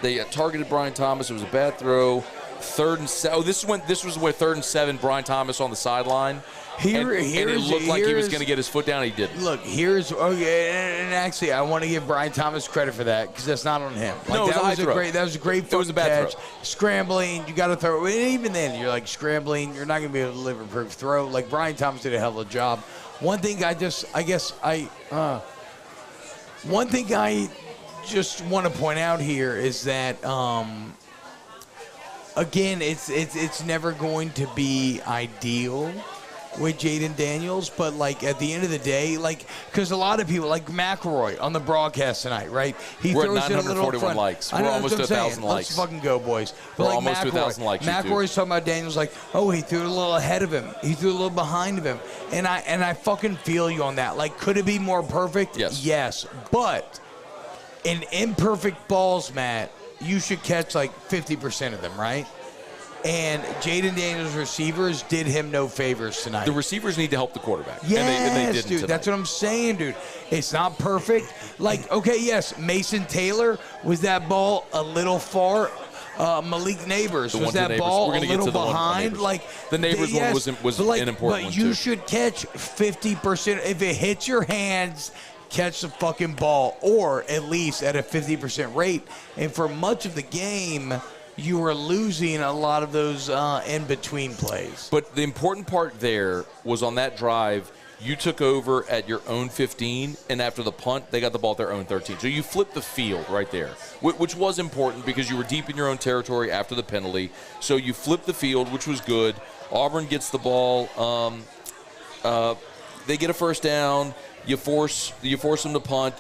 They targeted Brian Thomas. It was a bad throw. Third and 7. Oh, this was where 3rd and 7. Brian Thomas on the sideline. And it looked like he was going to get his foot down. He didn't. Look, and actually, I want to give Brian Thomas credit for that because that's not on him. Like, no, that was a great it was a bad catch. throw. Scrambling, you got to throw. And even then, you're like scrambling. You're not going to be able to deliver a perfect throw. Like Brian Thomas did a hell of a job. One thing I just want to point out here is that again, it's never going to be ideal with Jaden Daniels, but like at the end of the day, like because a lot of people like McElroy on the broadcast tonight, right? We're at 941 likes. We're almost to 1,000 likes. Let's fucking go, boys. We're like almost to 1,000 likes. McElroy's talking about Daniels like, oh, he threw it a little ahead of him. He threw a little behind of him, and I fucking feel you on that. Like, could it be more perfect? Yes, but in imperfect balls, Matt, you should catch like 50% of them, right? And Jaden Daniels' receivers did him no favors tonight. The receivers need to help the quarterback. Yes, and they didn't dude. tonight. That's what I'm saying, dude. It's not perfect. Like, okay, yes, Mason Taylor, was that ball a little far? Malik Neighbors, was that ball a little behind? Like the Neighbors one was an important one, but you should catch 50%. If it hits your hands, catch the fucking ball, or at least at a 50% rate. And for much of the game, you were losing a lot of those in-between plays. But the important part there was on that drive, you took over at your own 15, and after the punt, they got the ball at their own 13. So you flipped the field right there, which was important because you were deep in your own territory after the penalty. So you flipped the field, which was good. Auburn gets the ball. They get a first down. You force them to punt.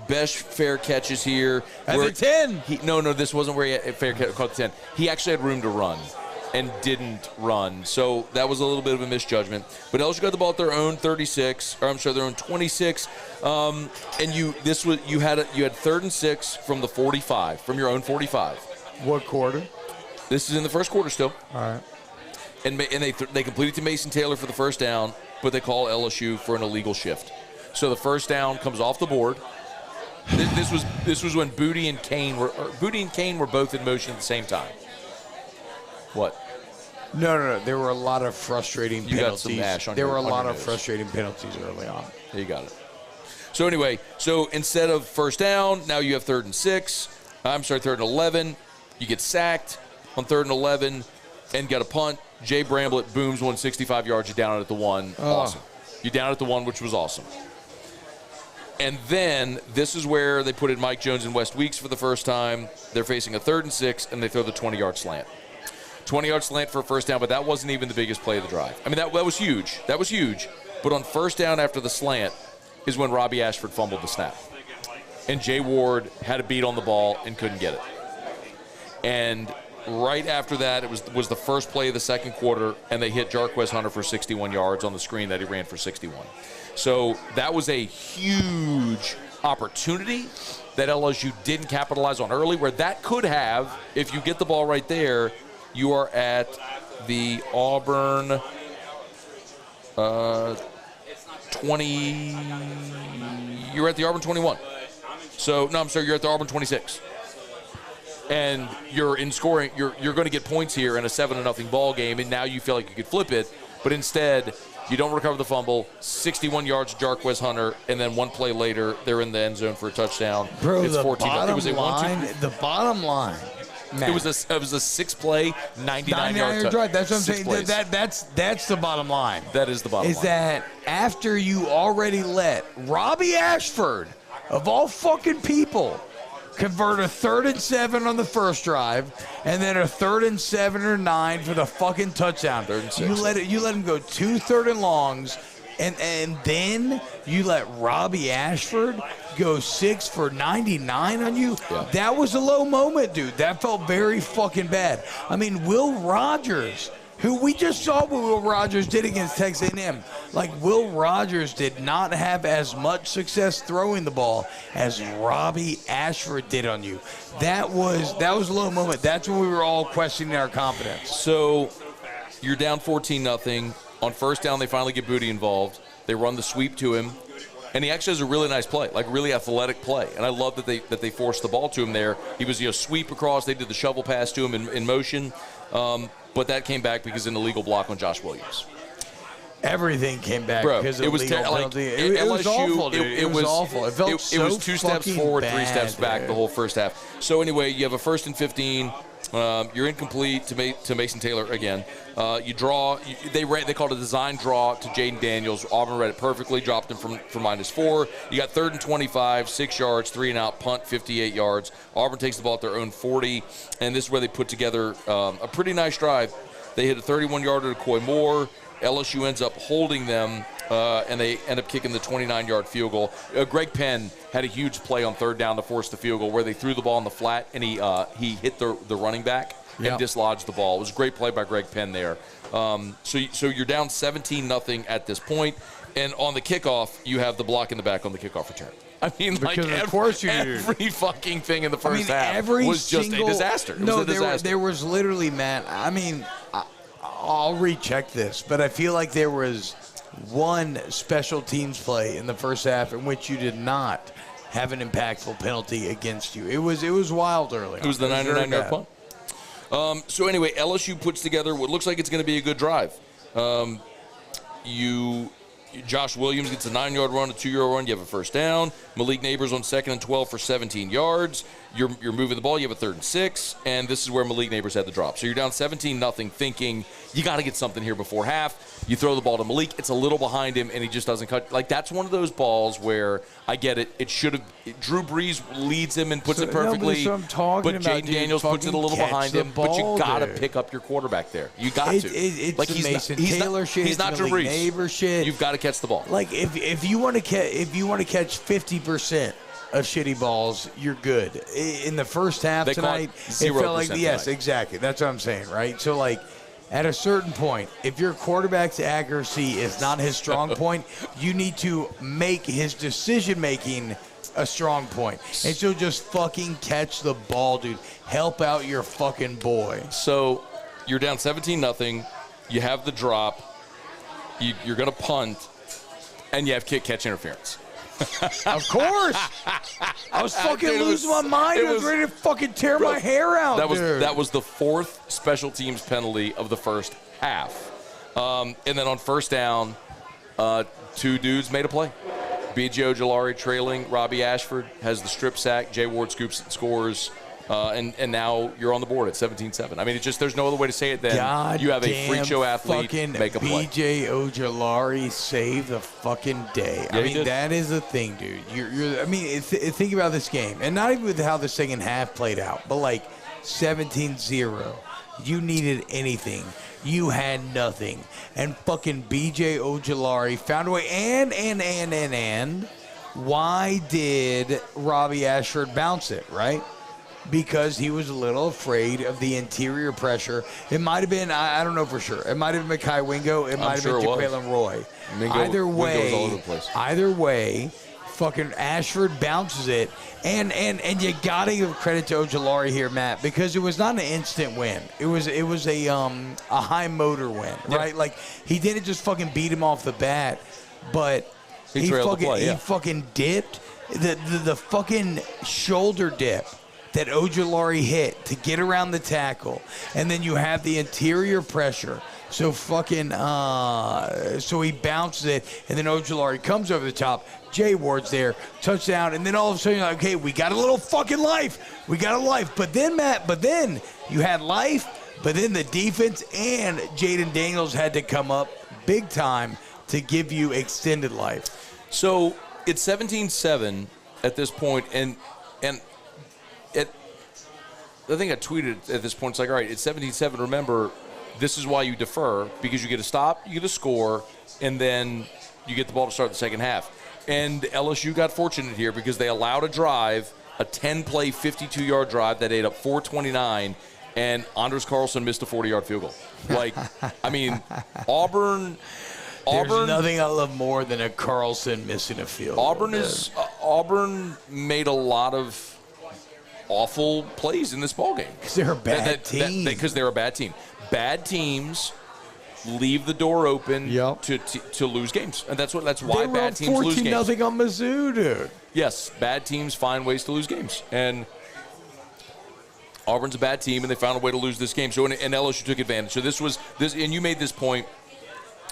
Best fair catches here. At the 10. No, this wasn't where he had fair catch caught the 10. He actually had room to run and didn't run. So that was a little bit of a misjudgment. But LSU got the ball at their own 36, or I'm sorry, their own 26. And you had 3rd and 6 from the 45, from your own 45. What quarter? This is in the first quarter still. All right. And they completed to Mason Taylor for the first down, but they call LSU for an illegal shift. So the first down comes off the board. This was when Booty and Kane were both in motion at the same time. What? No. There were a lot of frustrating penalties. You got some ash on There your, were a on lot your of nose. frustrating penalties early on. There you got it. So anyway, instead of first down, now you have 3rd and 6. I'm sorry, 3rd and 11. You get sacked on 3rd and 11 and got a punt. Jay Bramblett booms 165 yards. You're down at the 1. Awesome. You're down at the 1, which was awesome. And then this is where they put in Mike Jones and West Weeks for the first time. They're facing a 3rd and 6, and they throw the 20-yard slant. 20-yard slant for a first down, but that wasn't even the biggest play of the drive. I mean, that was huge. That was huge. But on first down after the slant is when Robbie Ashford fumbled the snap. And Jay Ward had a beat on the ball and couldn't get it. And right after that, it was the first play of the second quarter, and they hit Jarquez Hunter for 61 yards on the screen that he ran for 61. So that was a huge opportunity that LSU didn't capitalize on early, where that could have, if you get the ball right there, you are at the Auburn 20. You're at the Auburn 21. So, no, I'm sorry, you're at the Auburn 26. And you're in scoring, you're going to get points here in a 7-0 ball game, and now you feel like you could flip it, but instead you don't recover the fumble, 61 yards to Jarquez Hunter, and then one play later, they're in the end zone for a touchdown. Bro, it's 14. The bottom line. Man. It was a 6-play, 99-yard drive. That's what I'm saying. Plays. That's the bottom line. That is the bottom line. Is that after you already let Robbie Ashford, of all fucking people, convert a 3rd and 7 on the first drive, and then a 3rd and 7 or 9 for the fucking touchdown. 3rd and 6. You let him go 2 3rd and longs, and then you let Robbie Ashford go 6 for 99 on you. Yeah. That was a low moment, dude. That felt very fucking bad. I mean, Will Rogers, who we just saw what Will Rogers did against Texas A&M. Like, Will Rogers did not have as much success throwing the ball as Robbie Ashford did on you. That was a low moment. That's when we were all questioning our confidence. So you're down 14-0. On first down, they finally get Booty involved. They run the sweep to him. And he actually has a really nice play, like really athletic play. And I love that they forced the ball to him there. He was sweep across. They did the shovel pass to him in motion. But that came back because of an illegal block on Josh Williams. Everything came back because of it was legal penalty. It was awful, dude. It was awful. It felt it was 2 steps forward, bad, 3 steps back the whole first half. So anyway, you have a 1st and 15. You're incomplete to Mason Taylor again. You draw. They called a design draw to Jaden Daniels. Auburn read it perfectly, dropped him from -4. You got 3rd and 25, 6 yards, 3 and out, punt 58 yards. Auburn takes the ball at their own 40, and this is where they put together a pretty nice drive. They hit a 31-yarder to Coy Moore. LSU ends up holding them, and they end up kicking the 29-yard field goal. Greg Penn had a huge play on 3rd down to force the field goal where they threw the ball in the flat, and he hit the running back and dislodged the ball. It was a great play by Greg Penn there. So you're down 17-0 at this point, and on the kickoff, you have the block in the back on the kickoff return. I mean, because of course you do. Every fucking thing in the first half was just a disaster. There was literally, Matt, I mean, I'll recheck this, but I feel like there was one special teams play in the first half in which you did not have an impactful penalty against you. It was wild early. It was the 99-yard punt. So anyway, LSU puts together what looks like it's going to be a good drive. Josh Williams gets a 9-yard run, a 2-yard run. You have a first down. Malik Neighbors on 2nd and 12 for 17 yards. You're moving the ball. You have a 3rd and 6, and this is where Malik Neighbors had the drop. So you're down 17-0, thinking you got to get something here before half. You throw the ball to Malik. It's a little behind him, and he just doesn't cut. Like, that's one of those balls where I get it. It should have. Drew Brees leads him and puts it perfectly. No, but Jaden Daniels puts it a little behind him. But you got to pick up your quarterback there. You got to. It's like Mason Taylor shit. He's not Drew Brees. Neighbor shit. You've got to catch the ball. Like if you want to catch 50% of shitty balls, you're good. In the first half tonight, it felt like yes, exactly. That's what I'm saying, right? So like, at a certain point, if your quarterback's accuracy is not his strong point, you need to make his decision making a strong point. And so just fucking catch the ball, dude. Help out your fucking boy. So you're down 17-0. You have the drop. You're going to punt, and you have catch interference. Of course. I was fucking losing my mind. I was ready to fucking tear my hair out. That was the 4th special teams penalty of the first half. And then on first down, 2 dudes made a play. B.J. Ojulari trailing. Robbie Ashford has the strip sack. Jay Ward scoops and scores. And now you're on the board at 17-7. I mean, it's just there's no other way to say it than you have a freak show athlete make a play. B.J. Ojulari saved the fucking day. Yeah, I mean, that is the thing, dude. Think about this game, and not even with how the second half played out, but like 17-0. You needed anything. You had nothing. And fucking B.J. Ojulari found a way. And why did Robbie Ashford bounce it, right? Because he was a little afraid of the interior pressure. It might have been, I don't know for sure. It might have been Mekhi Wingo. It might have been Jalen Roy. Either way, fucking Ashford bounces it. And you got to give credit to Ojulari here, Matt, because it was not an instant win. It was a high motor win, right? Yep. Like, he didn't just fucking beat him off the bat, but he fucking dipped. The fucking shoulder dip that Ojulari hit to get around the tackle, and then you have the interior pressure. So so he bounces it, and then Ojulari comes over the top. Jay Ward's there, touchdown, and then all of a sudden you're like, okay, we got a little fucking life. We got a life. But then, Matt, you had life, but then the defense and Jaden Daniels had to come up big time to give you extended life. So it's 17-7 at this point, and I think I tweeted at this point, it's like, all right, it's 17-7. Remember, this is why you defer, because you get a stop, you get a score, and then you get the ball to start the second half. And LSU got fortunate here because they allowed a drive, a 10-play, 52-yard drive that ate up 429, and Anders Carlson missed a 40-yard field goal. Like, I mean, Auburn. There's nothing I love more than a Carlson missing a field goal. Auburn made a lot of awful plays in this ballgame. Because they're a bad team. Because they're a bad team. Bad teams leave the door open Yep. to lose games, and that's why bad teams lose games. 14-0 on Mizzou, dude. Yes, bad teams find ways to lose games, and Auburn's a bad team, and they found a way to lose this game. So, and LSU took advantage. So this, and you made this point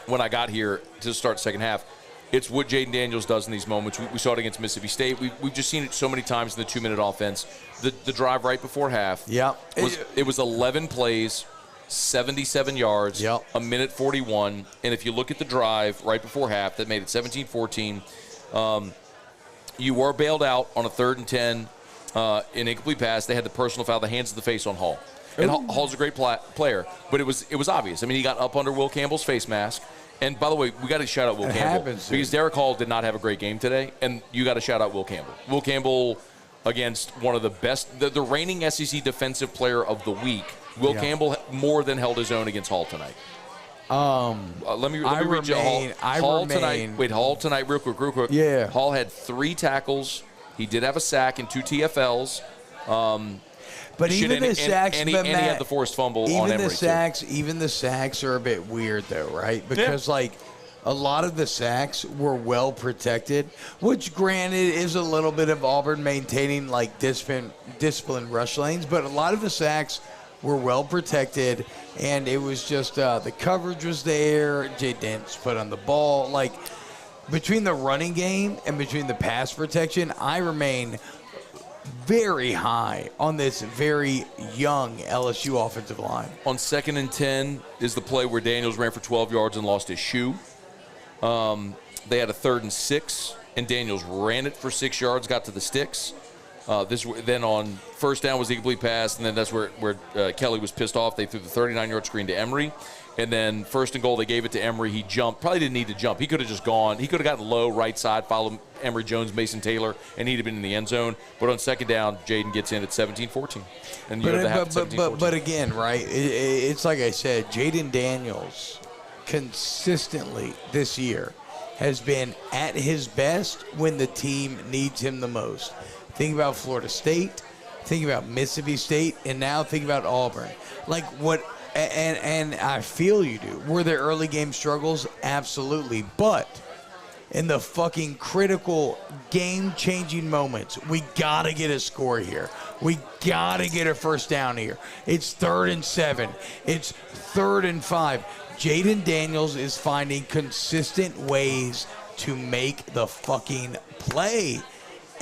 when I got here to start the second half. It's what Jaden Daniels does in these moments. We saw it against Mississippi State. We've just seen it so many times in the 2-minute offense. The drive right before half. Yeah. It was 11 plays, 77 yards, Yep. a minute 41. And if you look at the drive right before half, that made it 17-14. You were bailed out on a 3rd and 10, an incomplete pass. They had the personal foul, the hands to the face on Hall. And Hall's a great player, but it was obvious. I mean, he got up under Will Campbell's face mask. And by the way, we got to shout out Will Campbell because Derek Hall did not have a great game today, and you got to shout out Will Campbell. Will Campbell against one of the best, the reigning SEC Defensive Player of the Week. Will Campbell more than held his own against Hall tonight. Let me read you Hall tonight. Wait, Hall tonight, real quick. Yeah. Hall had 3 tackles. He did have a sack and 2 TFLs. But even the sacks, and he had the forced fumble on Emery, even the sacks are a bit weird, though, right? Because, like, a lot of the sacks were well protected, which, granted, is a little bit of Auburn maintaining, like, disciplined rush lanes. But a lot of the sacks were well protected, and it was just the coverage was there. Jaden Daniels put on the ball. Like, between the running game and between the pass protection, I remain very high on this very young LSU offensive line. On 2nd and 10 is the play where Daniels ran for 12 yards and lost his shoe. They had a 3rd and 6, and Daniels ran it for 6 yards, got to the sticks. Then on 1st down was the incomplete pass, and then that's where Kelly was pissed off. They threw the 39-yard screen to Emery. And then 1st and goal, they gave it to Emery. He jumped. Probably didn't need to jump. He could have just gone. He could have gotten low, right side, followed Emery Jones, Mason Taylor, and he'd have been in the end zone. But on 2nd down, Jaden gets in at 17-14. And but again, right, it's like I said, Jaden Daniels consistently this year has been at his best when the team needs him the most. Think about Florida State, think about Mississippi State, and now think about Auburn. Like what... And I feel you do. Were there early game struggles? Absolutely. But in the fucking critical game-changing moments, we got to get a score here. We got to get a 1st down here. It's 3rd and 7. It's 3rd and 5. Jaden Daniels is finding consistent ways to make the fucking play.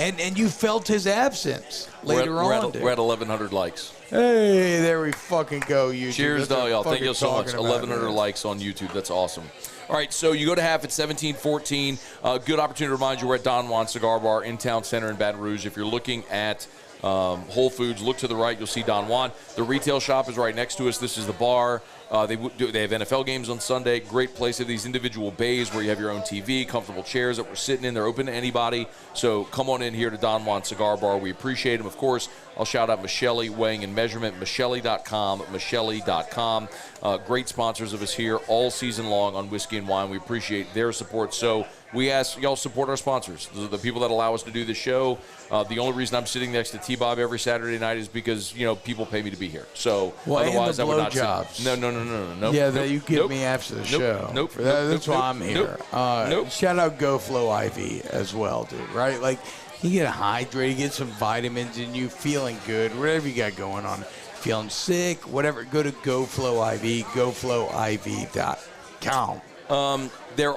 And you felt his absence later on. We're at 1,100 likes. Hey, there we fucking go, YouTube. Cheers to all y'all. Thank you so much. 1,100 likes on YouTube. That's awesome. All right, so you go to half at 17-14. Good opportunity to remind you we're at Don Juan Cigar Bar in Town Center in Baton Rouge. If you're looking at Whole Foods, look to the right, you'll see Don Juan. The retail shop is right next to us. This is the bar. They have NFL games on Sunday. Great place. They have these individual bays where you have your own TV, comfortable chairs that we're sitting in. They're open to anybody. So come on in here to Don Juan Cigar Bar. We appreciate them. Of course, I'll shout out Michelli Weighing and Measurement, Michelli.com, Michelli.com. Great sponsors of us here all season long on Whiskey and Wine. We appreciate their support. So we ask y'all support our sponsors, the people that allow us to do this show. The only reason I'm sitting next to Tbob every Saturday night is because, people pay me to be here. So otherwise I would not sit. No. Yeah, that you give me after the show. Nope. That's why I'm here. Shout out GoFlow IV as well, dude, right? Like, you get hydrated, get some vitamins, and you feeling good, whatever you got going on. Feeling sick, whatever, go to GoFlow IV, GoFlowIV.com. There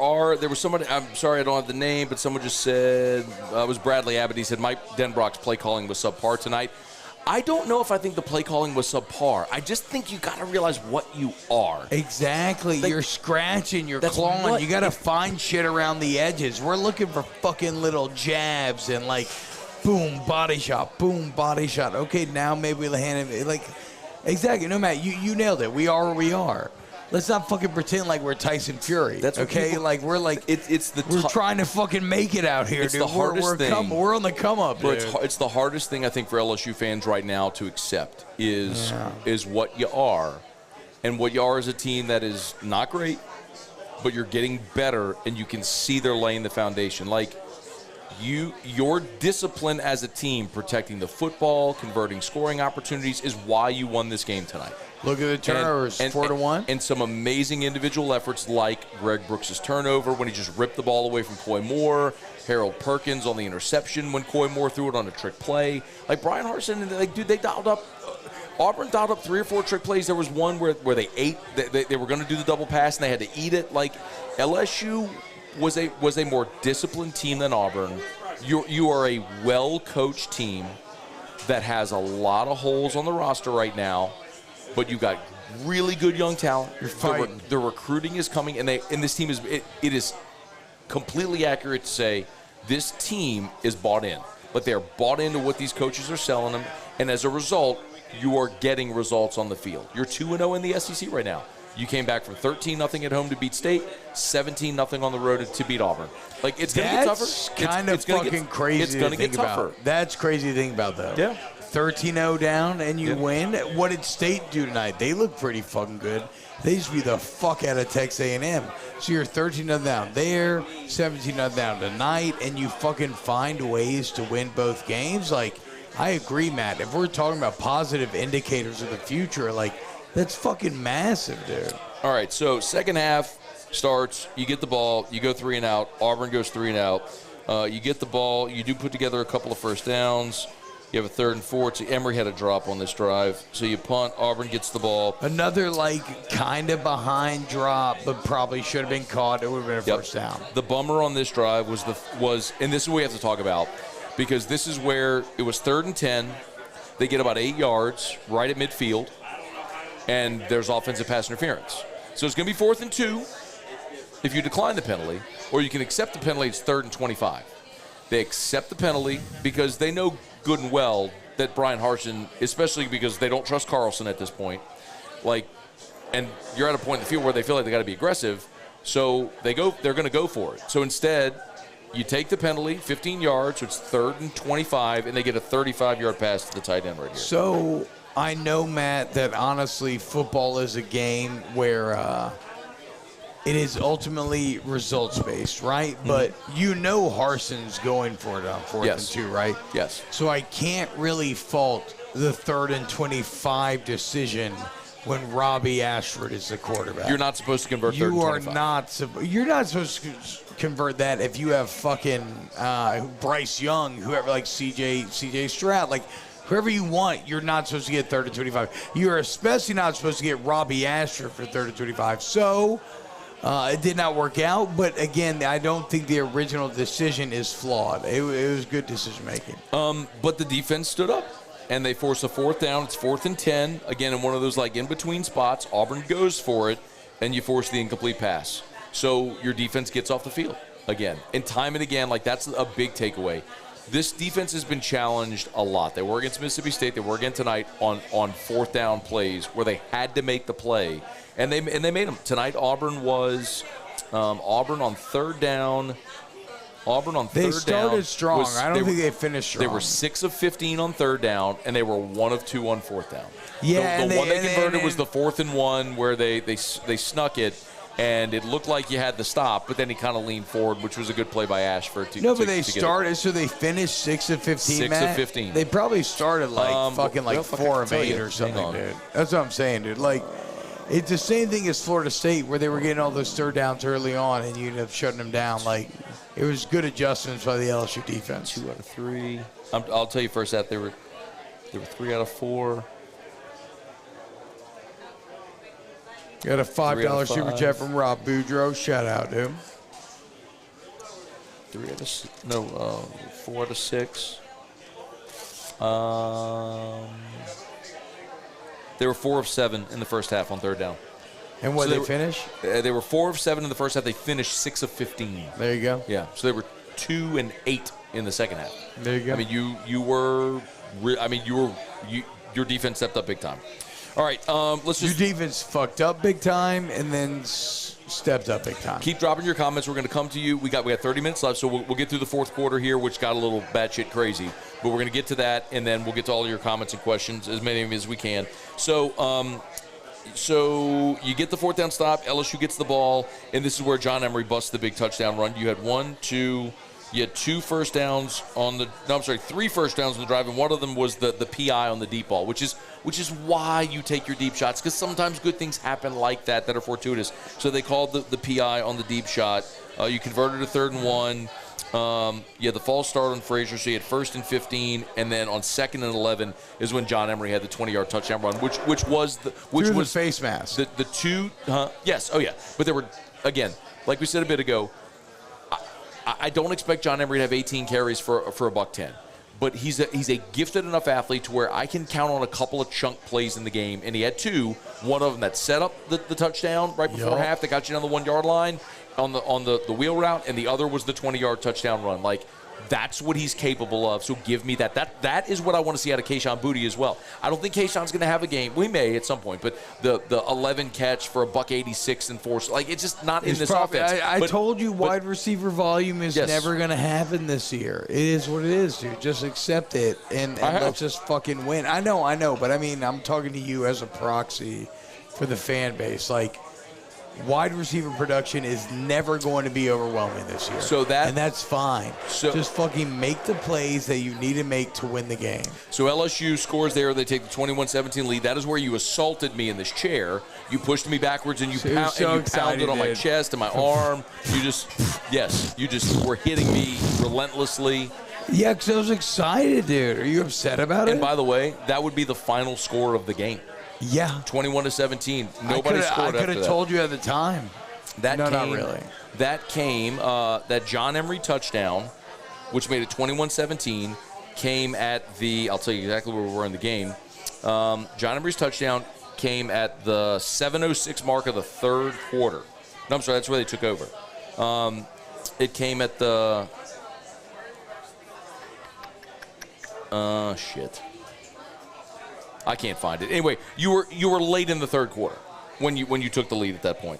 was somebody, I'm sorry I don't have the name, but someone just said, it was Bradley Abbott. He said Mike Denbrock's play calling was subpar tonight. I don't know if I think the play calling was subpar. I just think you got to realize what you are. Exactly. You're scratching, you're clawing. You got to find shit around the edges. We're looking for fucking little jabs and like, boom, body shot, boom, body shot. Okay, now maybe we'll hand it. Like, exactly. No, Matt, you nailed it. We are where we are. Let's not fucking pretend like we're Tyson Fury. That's okay. People, like we're like we're trying to fucking make it out here, it's dude. The hardest thing. We're on the come up, dude. It's the hardest thing I think for LSU fans right now to accept is what you are, and what you are is a team that is not great, but you're getting better, and you can see they're laying the foundation. Like Your discipline as a team, protecting the football, converting scoring opportunities, is why you won this game tonight. Look at the turnovers, 4-1. And some amazing individual efforts like Greg Brooks' turnover when he just ripped the ball away from Coy Moore, Harold Perkins on the interception when Coy Moore threw it on a trick play. Like Brian Harsin, they dialed up. Auburn dialed up 3 or 4 trick plays. There was one where they ate. They were going to do the double pass, and they had to eat it. Like, LSU was a more disciplined team than Auburn. You are a well-coached team that has a lot of holes on the roster right now, but you got really good young talent. You're fighting. The recruiting is coming, and this team it is completely accurate to say this team is bought in. But they're bought into what these coaches are selling them, and as a result, you are getting results on the field. You're 2-0 in the SEC right now. You came back from 13-0 at home to beat State, 17-0 on the road to beat Auburn. Like, it's going to get tougher. That's kind of fucking crazy. It's going to get tougher. That's crazy to think about, though. Yeah. 13-0 down and you win. What did State do tonight? They look pretty fucking good. They just beat the fuck out of Texas A&M. So you're 13-0 down there, 17-0 down tonight, and you fucking find ways to win both games. Like, I agree, Matt. If we're talking about positive indicators of the future, like, that's fucking massive, dude. All right, so second half starts. You get the ball. You go 3 and out. Auburn goes 3 and out. You get the ball. You do put together a couple of first downs. You have a 3rd and 4. So Emery had a drop on this drive. So you punt. Auburn gets the ball. Another, like, kind of behind drop, but probably should have been caught. It would have been a first down. The bummer on this drive was, and this is what we have to talk about, because this is where it was 3rd and 10. They get about 8 yards right at midfield, and there's offensive pass interference. So it's going to be 4th and 2 if you decline the penalty, or you can accept the penalty. It's 3rd and 25. They accept the penalty because they know good and well that Brian Harsin, especially because they don't trust Carlson at this point, like, and you're at a point in the field where they feel like they got to be aggressive, so they're going to go for it. So instead, you take the penalty, 15 yards, so it's 3rd and 25, and they get a 35-yard pass to the tight end right here. So I know, Matt, that honestly football is a game where it is ultimately results-based, right? Mm-hmm. But you know Harsin's going for it on 4th and 2, right? Yes. So I can't really fault the 3rd and 25 decision when Robbie Ashford is the quarterback. You're not supposed to convert 3rd and 25. You're not supposed to convert that if you have fucking Bryce Young, whoever, like CJ Stroud, like whoever you want. You're not supposed to get 3rd and 25. You're especially not supposed to get Robbie Ashford for 3rd and 25. So it did not work out, but again, I don't think the original decision is flawed. It was good decision making. But the defense stood up, and they forced a 4th down. It's 4th and 10. Again, in one of those like in between spots, Auburn goes for it, and you force the incomplete pass. So your defense gets off the field again, and time and again. Like, that's a big takeaway. This defense has been challenged a lot. They were against Mississippi State. They were again tonight on 4th down plays where they had to make the play. And they made them. Tonight, Auburn was on 3rd down. They started strong. I don't think they finished strong. They were 6 of 15 on 3rd down, and they were 1 of 2 on 4th down. Yeah, the one they converted was the 4th and 1 where they snuck it, and it looked like you had the stop, but then he kind of leaned forward, which was a good play by Ashford. But they started, so they finished 6 of 15, 6 Matt? of 15. They probably started like 4 of 8 or something, dude. That's what I'm saying, dude. Like, it's the same thing as Florida State, where they were getting all those 3rd downs early on, and you end up shutting them down. Like, it was good adjustments by the LSU defense. 2 out of 3. I'll tell you first that they were 3 out of 4. Got a $5 super chat from Rob Boudreaux. Shout out to him. 4 out of 6. They were 4 of 7 in the first half on 3rd down. And what, so they finish? They were 4 of 7 in the first half. They finished 6 of 15. There you go. Yeah. So they were 2 and 8 in the second half. There you go. I mean, your defense stepped up big time. All right, let's just. Your defense fucked up big time and then stepped up big time. Keep dropping your comments. We're going to come to you. We got 30 minutes left, so we'll get through the 4th quarter here, which got a little batshit crazy. But we're going to get to that, and then we'll get to all your comments and questions, as many of them as we can. So you get the 4th down stop. LSU gets the ball, and this is where John Emery busts the big touchdown run. You had 1, 2, You had 3 first downs on the drive, and one of them was the PI on the deep ball, which is why you take your deep shots, because sometimes good things happen like that are fortuitous. So they called the PI on the deep shot. You converted to 3rd and 1. You had the false start on Frazier, so you had 1st and 15, and then on 2nd and 11 is when John Emery had the 20-yard touchdown run, which was the face mask. The two, yes, oh yeah, but there were, again, like we said a bit ago, I don't expect John Emery to have 18 carries for $110, but he's a gifted enough athlete to where I can count on a couple of chunk plays in the game, and he had 2. One of them that set up the touchdown right before half that got you down the 1-yard line on the wheel route, and the other was the 20-yard touchdown run. Like, that's what he's capable of, so give me that. That is what I want to see out of Kayshon Boutte as well. I don't think Kayshawn's going to have a game. We may at some point, but the 11 catch for $186 and 4, like, it's just not in this offense. I told you wide receiver volume is never going to happen this year. It is what it is, dude. Just accept it and let's just fucking win. I know, but I mean, I'm talking to you as a proxy for the fan base. Like, wide receiver production is never going to be overwhelming this year. And that's fine. Just fucking make the plays that you need to make to win the game. So LSU scores there. They take the 21-17 lead. That is where you assaulted me in this chair. You pushed me backwards and you pounded on my chest and my arm. You just were hitting me relentlessly. Yeah, because I was excited, dude. Are you upset about it? And by the way, that would be the final score of the game. Yeah. 21-17. Nobody scored after that. I could have told you at the time. Not really. That John Emery touchdown, which made it 21-17, came at the, I'll tell you exactly where we were in the game. John Emery's touchdown came at the 7:06 mark of the 3rd quarter. No, I'm sorry, that's where they took over. It came at the, shit. I can't find it. Anyway, you were late in the 3rd quarter when you took the lead at that point.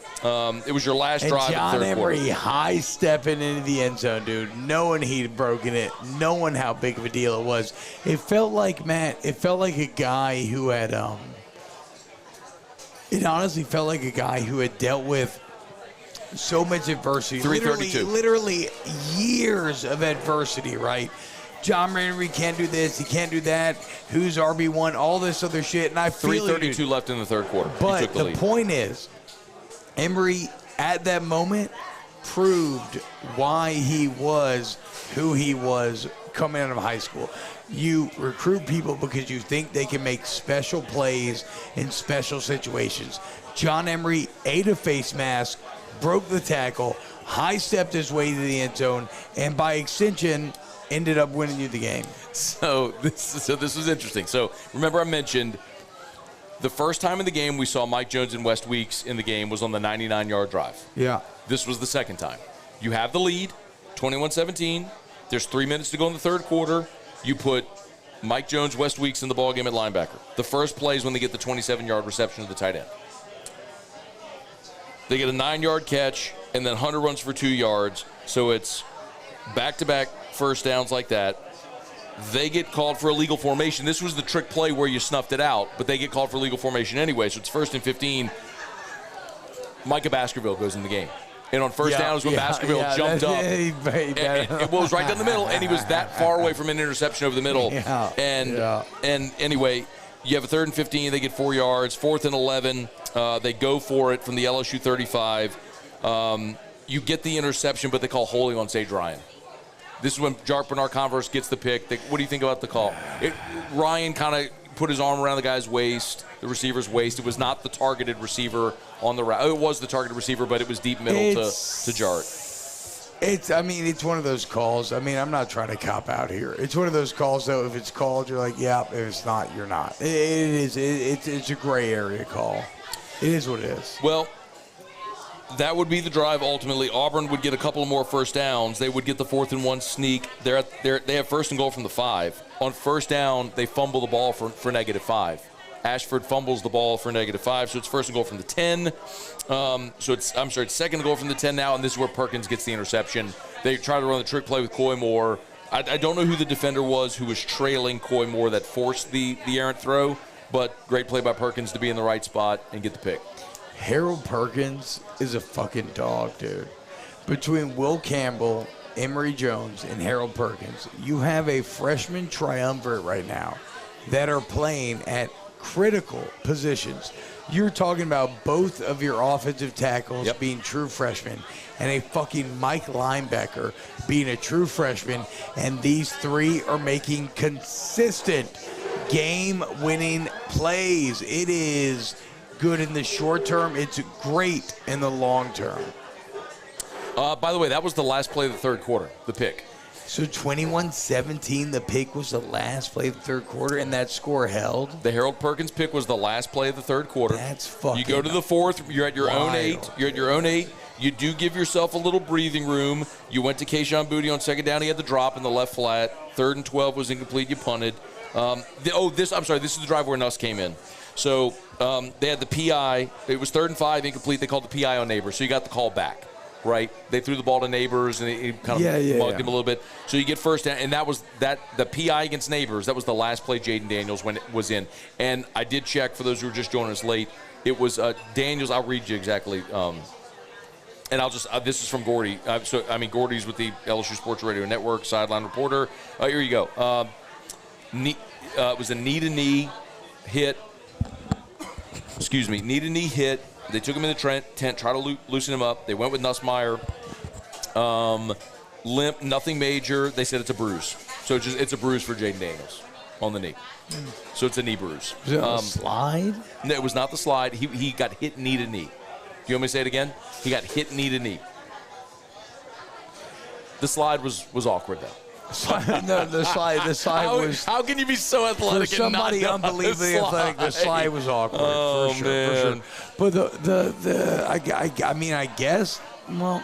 It was your last drive in the 3rd quarter. John Emery high-stepping into the end zone, dude, knowing he'd broken it, knowing how big of a deal it was. It felt like a guy who had it honestly felt like a guy who had dealt with so much adversity. 332. Literally years of adversity, right? John Emery can't do this, he can't do that. Who's RB1? All this other shit, and I feel 3:32 left in the 3rd quarter. But the point is, Emery at that moment proved why he was who he was coming out of high school. You recruit people because you think they can make special plays in special situations. John Emery ate a face mask, broke the tackle, high-stepped his way to the end zone, and by extension, ended up winning you the game. So this was interesting. So remember I mentioned the first time in the game we saw Mike Jones and West Weeks in the game was on the 99-yard drive. Yeah. This was the second time. You have the lead, 21-17. There's 3 minutes to go in the 3rd quarter. You put Mike Jones, West Weeks in the ballgame at linebacker. The first play is when they get the 27-yard reception to the tight end. They get a 9-yard catch, and then Hunter runs for 2 yards. So it's back-to-back first downs like that. They get called for illegal formation. This was the trick play where you snuffed it out, but they get called for illegal formation anyway. So it's 1st and 15. Micah Baskerville goes in the game. And on first down is when Baskerville jumped up. It was right down the middle, and he was that far away from an interception over the middle. And anyway, you have a 3rd and 15. They get 4 yards. 4th and 11. They go for it from the LSU 35. You get the interception, but they call holding on Sage Ryan. This is when Jark Bernard-Converse gets the pick. What do you think about the call? Ryan kind of put his arm around the guy's waist, the receiver's waist. It was not the targeted receiver on the route. It was the targeted receiver, but it was deep middle to Jark. It's one of those calls. I mean, I'm not trying to cop out here. It's one of those calls, though. If it's called, you're like, yeah. If it's not, you're not. It is. It's a gray area call. It is what it is. Well, that would be the drive ultimately. Auburn would get a couple of more first downs. They would get the 4th and 1 sneak. They have 1st and goal from the 5. On first down, they fumble the ball for -5. Ashford fumbles the ball for -5, so it's 1st and goal from the 10. It's 2nd and goal from the 10 now, and this is where Perkins gets the interception. They try to run the trick play with Coy Moore. I don't know who the defender was who was trailing Coy Moore that forced the errant throw, but great play by Perkins to be in the right spot and get the pick. Harold Perkins is a fucking dog, dude. Between Will Campbell Emery Jones and Harold Perkins, you have a freshman triumvirate right now that are playing at critical positions. You're talking about both of your offensive tackles being true freshmen and a fucking Mike Linebacker being a true freshman, and these three are making consistent game-winning plays. It is good in the short term. It's great in the long term. By the way, that was the last play of the third quarter, the pick. So 21-17, the pick was the last play of the third quarter, and that score held? The Harold Perkins pick was the last play of the third quarter. That's fucking You go to the fourth, you're at your own 8. You're at your own 8. You do give yourself a little breathing room. You went to Kayshon Boutte on second down. He had the drop in the left flat. 3rd and 12 was incomplete. You punted. This is the drive where Nuss came in. So they had the PI. It was 3rd and 5, incomplete. They called the PI on Neighbors. So you got the call back. Right, they threw the ball to Neighbors and he kind of mugged him a little bit. So you get first down, and that was the PI against Neighbors. That was the last play Jaden Daniels when it was in. And I did check for those who were just joining us late. It was Daniels. I'll read you exactly. And I'll just this is from Gordy. Gordy's with the LSU Sports Radio Network, sideline reporter. Here you go. It was a knee-to-knee hit. Excuse me, knee-to-knee hit. They took him in the tent, tried to loosen him up. They went with Nussmeyer. Limp, nothing major. They said it's a bruise. So it's a bruise for Jaden Daniels on the knee. So it's a knee bruise. Was it a slide? No, it was not the slide. He got hit knee to knee. Do you want me to say it again? He got hit knee to knee. The slide was awkward, though. No, the slide was. How can you be so athletic for somebody and not unbelievably athletic? The slide was awkward. Oh, for man. sure. But I guess. Well,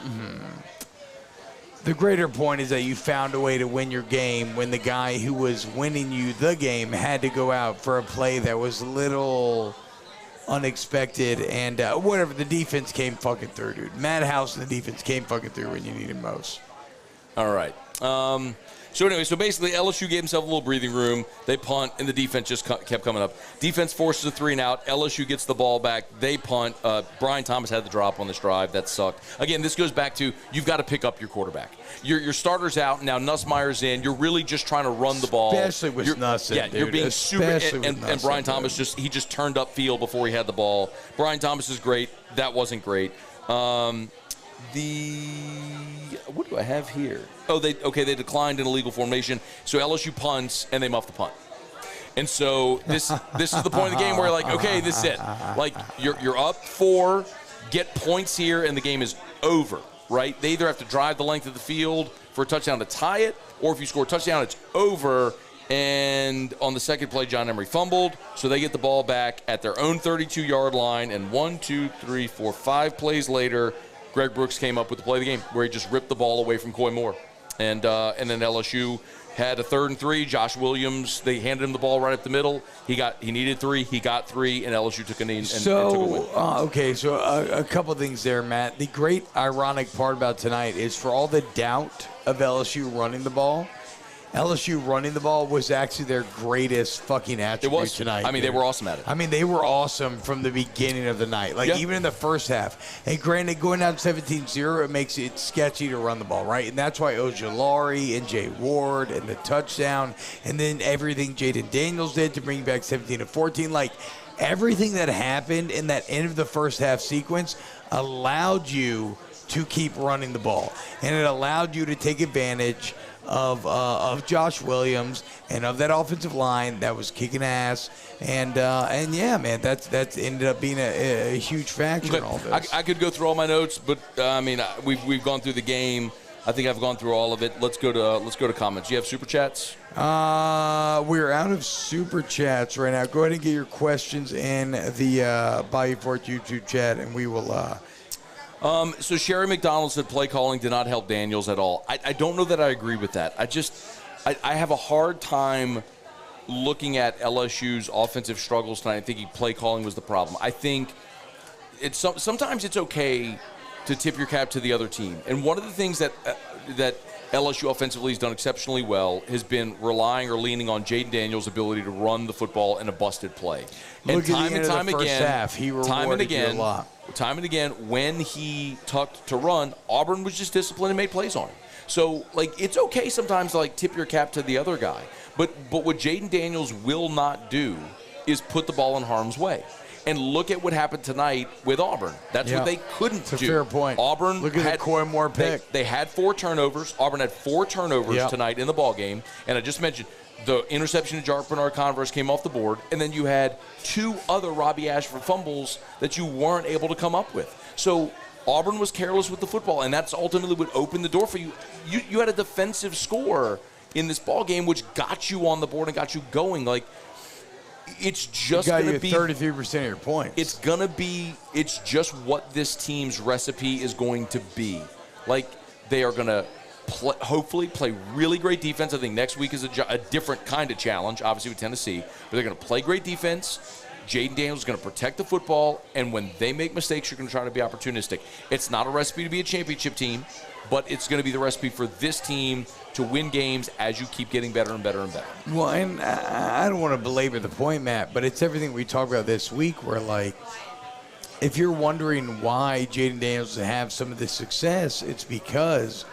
the greater point is that you found a way to win your game when the guy who was winning you the game had to go out for a play that was a little unexpected, and whatever. The defense came fucking through, dude. Madhouse and the defense came fucking through when you needed most. All right. So basically LSU gave himself a little breathing room. They punt, and the defense just kept coming up. Defense forces a 3 and out. LSU gets the ball back. They punt. Brian Thomas had the drop on this drive. That sucked. Again, this goes back to you've got to pick up your quarterback. Your starter's out. Now Nussmeyer's in. You're really just trying to run the ball. Especially with Nuss in, yeah, dude. You're being Especially super. And Brian Thomas just turned up field before he had the ball. Brian Thomas is great. That wasn't great. What do I have here? They declined an illegal formation. So LSU punts, and they muff the punt. And so this is the point of the game where you're like, okay, this is it. Like, you're up 4, get points here, and the game is over, right? They either have to drive the length of the field for a touchdown to tie it, or if you score a touchdown, it's over. And on the second play, John Emery fumbled, so they get the ball back at their own 32-yard line. And 5 plays later, Greg Brooks came up with the play of the game where he just ripped the ball away from Coy Moore. And then LSU had a 3rd and 3. Josh Williams, they handed him the ball right up the middle. He needed 3. He got 3, and LSU took a knee and took a win. So a couple things there, Matt. The great ironic part about tonight is for all the doubt of LSU running the ball, LSU running the ball was actually their greatest fucking attribute tonight. I mean, they were awesome at it. I mean, they were awesome from the beginning of the night. Even in the first half. And granted, going down 17-0, it makes it sketchy to run the ball, right? And that's why Ojulari and Jay Ward and the touchdown, and then everything Jaden Daniels did to bring back 17-14. Like, everything that happened in that end of the first half sequence allowed you to keep running the ball. And it allowed you to take advantage of Josh Williams and of that offensive line that was kicking ass, and yeah, man, that's ended up being a huge factor in all this. I could go through all my notes, but we've gone through the game. I think I've gone through all of it. Let's go to comments. You have super chats? We're out of super chats right now. Go ahead and get your questions in the Bayou Fort YouTube chat, and we will. So Sherry McDonald said play calling did not help Daniels at all. I don't know that I agree with that. I have a hard time looking at LSU's offensive struggles tonight and thinking play calling was the problem. I think sometimes it's okay to tip your cap to the other team. And one of the things that LSU offensively has done exceptionally well has been relying or leaning on Jaden Daniels' ability to run the football in a busted play. And time and time again, when he tucked to run, Auburn was just disciplined and made plays on him. So, like, it's okay sometimes to, like, tip your cap to the other guy. But what Jaden Daniels will not do is put the ball in harm's way. And look at what happened tonight with Auburn. That's what they couldn't do. It's a fair point. Auburn look at the Coy Moore pick. They had 4 turnovers. Auburn had 4 turnovers tonight in the ball game. And I just mentioned the interception to Jark Bernard-Converse came off the board. And then you had 2 other Robbie Ashford fumbles that you weren't able to come up with. So Auburn was careless with the football, and that's ultimately what opened the door for you. You had a defensive score in this ball game, which got you on the board and got you going. Like, it's just going to be 33% of your points. It's just what this team's recipe is going to be. Like, they are going to hopefully play really great defense. I think next week is a different kind of challenge, obviously with Tennessee. But they're going to play great defense. Jaden Daniels is going to protect the football, and when they make mistakes, you're going to try to be opportunistic. It's not a recipe to be a championship team, but it's going to be the recipe for this team to win games as you keep getting better and better and better. Well, and I don't want to belabor the point, Matt, but it's everything we talked about this week where, like, if you're wondering why Jaden Daniels have some of this success, it's because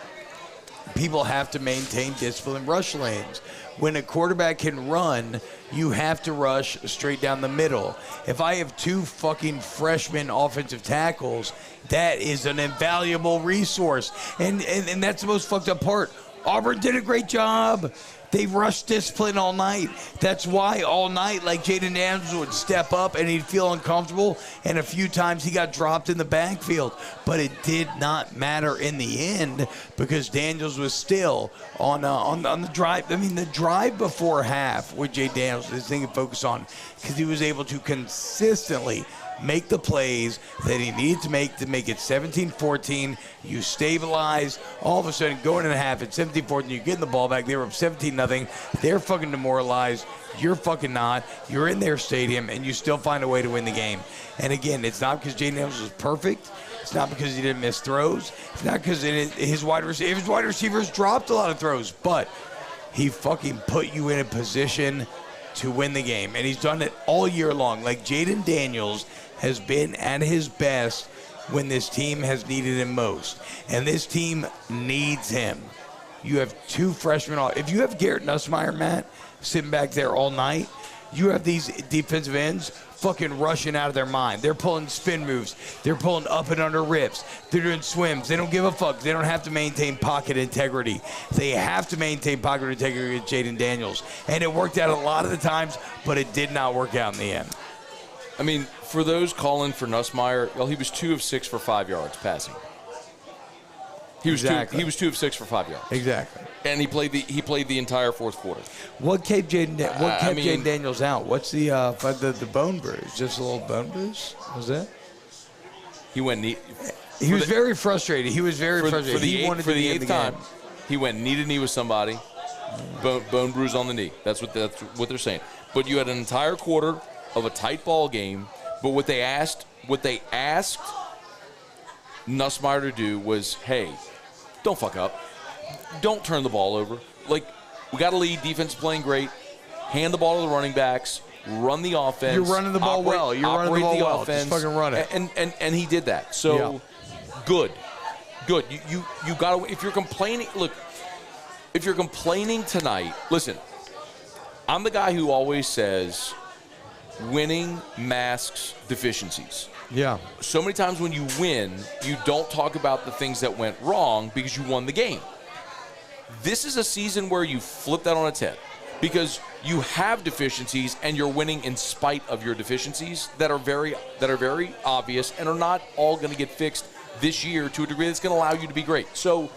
people have to maintain discipline in rush lanes. When a quarterback can run, you have to rush straight down the middle. If I have 2 fucking freshman offensive tackles, that is an invaluable resource. And that's the most fucked up part. Auburn did a great job. They rushed discipline all night. That's why all night, like, Jaden Daniels would step up and he'd feel uncomfortable, and a few times he got dropped in the backfield. But it did not matter in the end because Daniels was still on the drive. I mean, the drive before half with Jaden Daniels, this thing to focus on, because he was able to consistently make the plays that he needed to make it 17-14. You stabilize. All of a sudden, going in a half at 17-14, you're getting the ball back. They were up 17-0. They're fucking demoralized. You're fucking not. You're in their stadium, and you still find a way to win the game. And again, it's not because Jaden Daniels was perfect. It's not because he didn't miss throws. It's not because his wide receivers dropped a lot of throws. But he fucking put you in a position to win the game. And he's done it all year long. Like, Jaden Daniels has been at his best when this team has needed him most. And this team needs him. You have 2 freshmen. If you have Garrett Nussmeyer, Matt, sitting back there all night, you have these defensive ends fucking rushing out of their mind. They're pulling spin moves. They're pulling up and under rips. They're doing swims. They don't give a fuck. They don't have to maintain pocket integrity. They have to maintain pocket integrity with Jaden Daniels. And it worked out a lot of the times, but it did not work out in the end. I mean, for those calling for Nussmeyer, well, he was 2 of 6 for 5 yards passing. He was 2 of 6 for 5 yards. Exactly. And he played the entire fourth quarter. What kept Jaden Daniels out? What's the bone bruise? Just a little bone bruise? Was that? He went knee. He was very frustrated. He was very frustrated. For the eighth time, he went knee to knee with somebody. Bone bruise on the knee. That's what they're saying. But you had an entire quarter of a tight ball game. But what they asked Nussmeyer to do was, hey, don't fuck up. Don't turn the ball over. Like, we got a lead. Defense playing great. Hand the ball to the running backs. Run the offense. You're running the ball well. You're running the ball well. Just fucking run it. And he did that. So, good. You got to. If you're complaining, look. If you're complaining tonight, listen. I'm the guy who always says, winning masks deficiencies. Yeah. So many times when you win, you don't talk about the things that went wrong because you won the game. This is a season where you flip that on its head because you have deficiencies and you're winning in spite of your deficiencies that are very obvious and are not all going to get fixed this year to a degree that's going to allow you to be great. So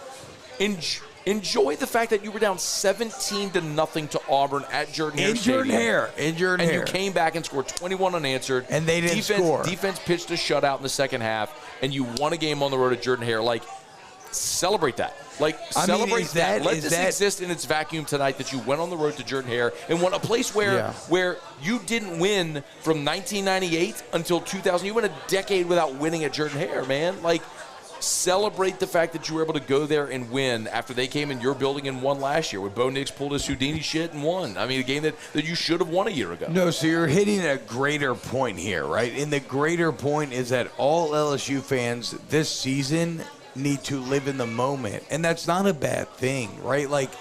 enjoy the fact that you were down 17-0 to Auburn at Jordan-Hare Stadium. In Jordan-Hare. And you came back and scored 21 unanswered. And they didn't score. Defense pitched a shutout in the second half, and you won a game on the road at Jordan-Hare. Like, celebrate that. Celebrate that. Let this exist in its vacuum tonight that you went on the road to Jordan-Hare and won a place where you didn't win from 1998 until 2000. You went a decade without winning at Jordan-Hare, man. Like, celebrate the fact that you were able to go there and win after they came in your building and won last year when Bo Nix pulled his Houdini shit and won. I mean, a game that you should have won a year ago. No, so you're hitting a greater point here, right? And the greater point is that all LSU fans this season need to live in the moment. And that's not a bad thing, right? Like,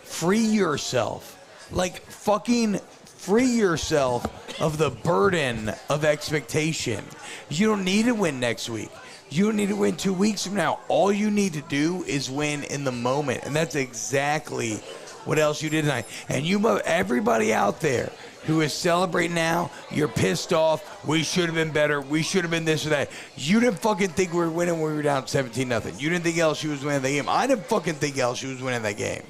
free yourself. Like, fucking free yourself of the burden of expectation. You don't need to win next week. You don't need to win 2 weeks from now. All you need to do is win in the moment. And that's exactly what else you did tonight. And everybody out there who is celebrating now, you're pissed off. We should have been better. We should have been this or that. You didn't fucking think we were winning when we were down 17-0. You didn't think LSU was winning the game. I didn't fucking think LSU was winning that game.